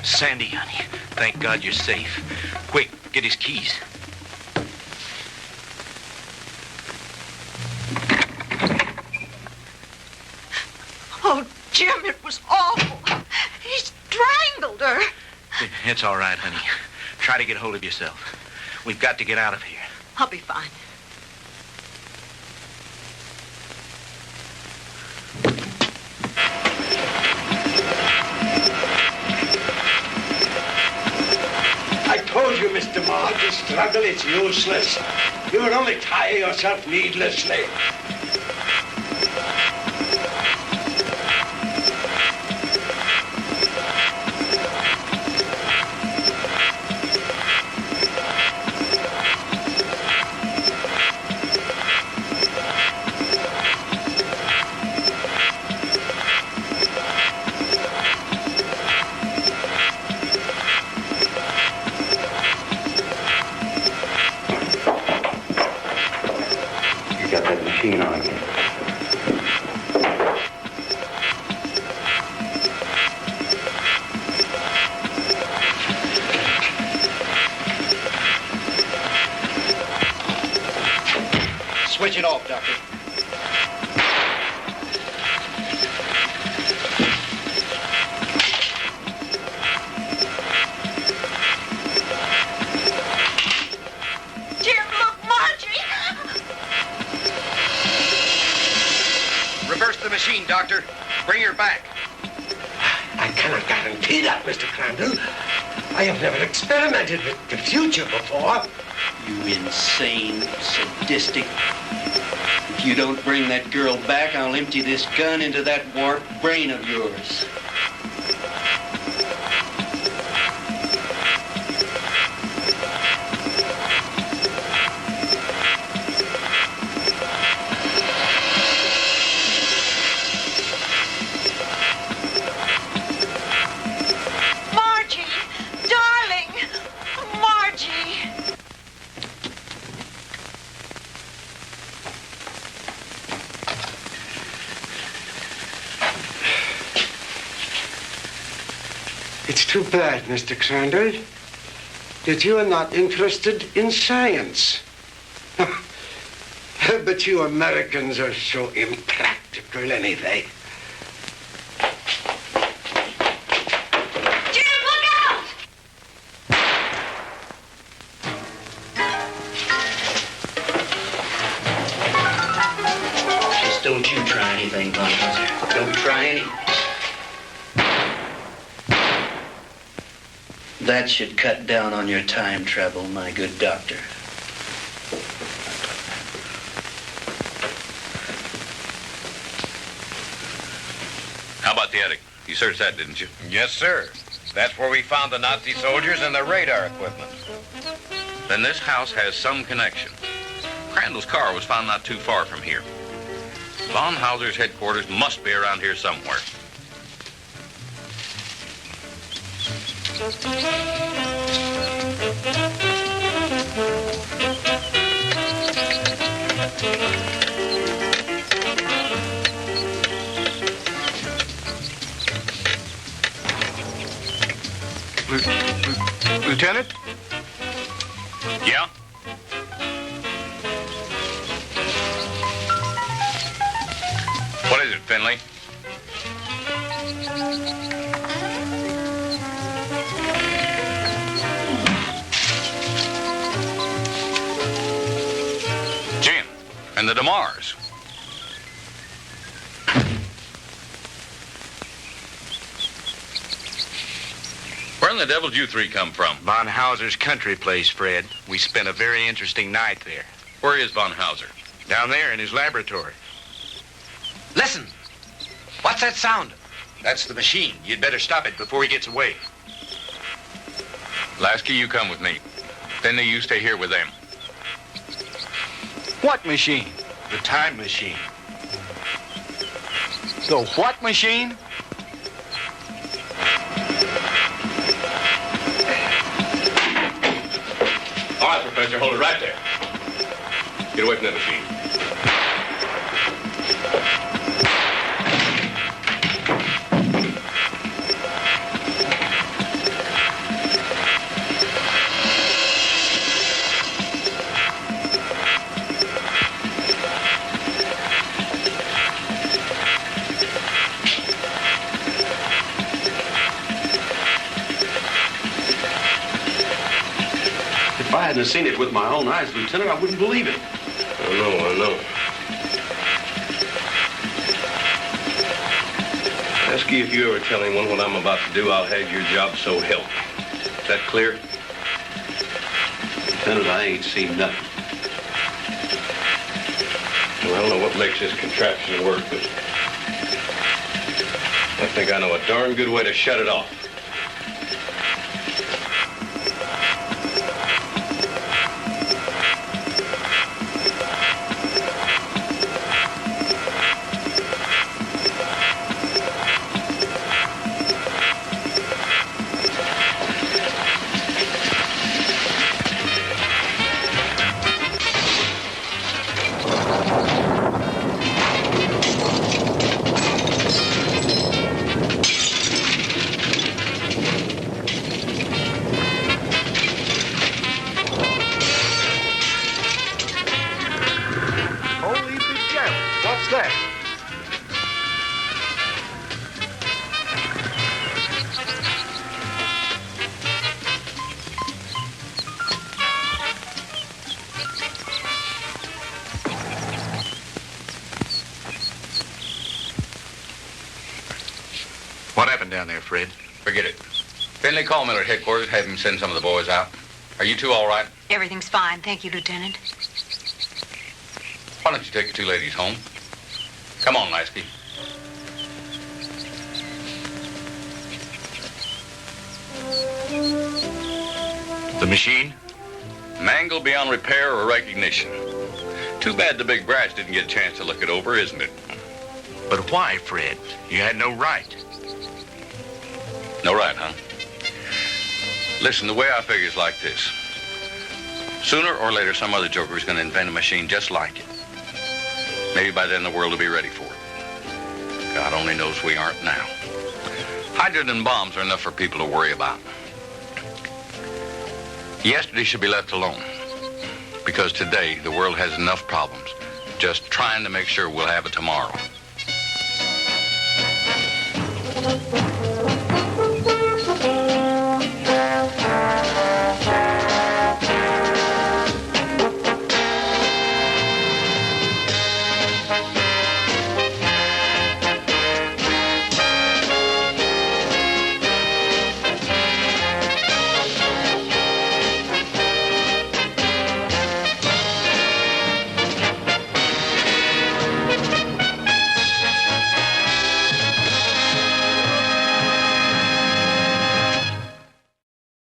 Sandy, honey, thank God you're safe. Quick, get his keys. Oh, Jim, it was awful. He strangled her. It's all right, honey. Try to get hold of yourself. We've got to get out of here. I'll be fine. I told you, Mr. Maud, the struggle is useless. You will only tire yourself needlessly. On again. Switch it off, Doctor. I have never experimented with the future before. You insane, sadistic. If you don't bring that girl back, I'll empty this gun into that warped brain of yours. It's too bad, Mr. Crandall, that you are not interested in science. But you Americans are so impractical anyway. Jim, look out! Just don't you try anything, Bunker. Don't try anything. That should cut down on your time travel, my good doctor. How about the attic? You searched that, didn't you? Yes, sir. That's where we found the Nazi soldiers and their radar equipment. Then this house has some connection. Crandall's car was found not too far from here. Von Hauser's headquarters must be around here somewhere. Lieutenant? Yeah? What is it, Finley? Jim and the DeMars. Where in the devil did you three come from? Von Hauser's country place, Fred. We spent a very interesting night there. Where is Von Hauser? Down there in his laboratory. Listen. What's that sound? That's the machine. You'd better stop it before he gets away. Lasky, you come with me. Finley, you stay here with them. What machine? The time machine. The what machine? All right, Professor, hold it right there. Get away from that machine. If I hadn't seen it with my own eyes, Lieutenant, I wouldn't believe it. I know. Ask you if you ever tell anyone what I'm about to do, I'll have your job so help. Is that clear? Lieutenant, I ain't seen nothing. Well, I don't know what makes this contraption work, but I think I know a darn good way to shut it off. What happened down there, Fred? Forget it. Finley, call Miller at headquarters. Have him send some of the boys out. Are you two all right? Everything's fine. Thank you, Lieutenant. Why don't you take the two ladies home? Come on, Lasky. The machine? Mangled beyond repair or recognition. Too bad the big brats didn't get a chance to look it over, isn't it? But why, Fred? You had no right. No right, huh? Listen, the way I figure is like this. Sooner or later, some other joker is going to invent a machine just like it. Maybe by then the world will be ready for it. God only knows we aren't now. Hydrogen and bombs are enough for people to worry about. Yesterday should be left alone. Because today, the world has enough problems just trying to make sure we'll have it tomorrow.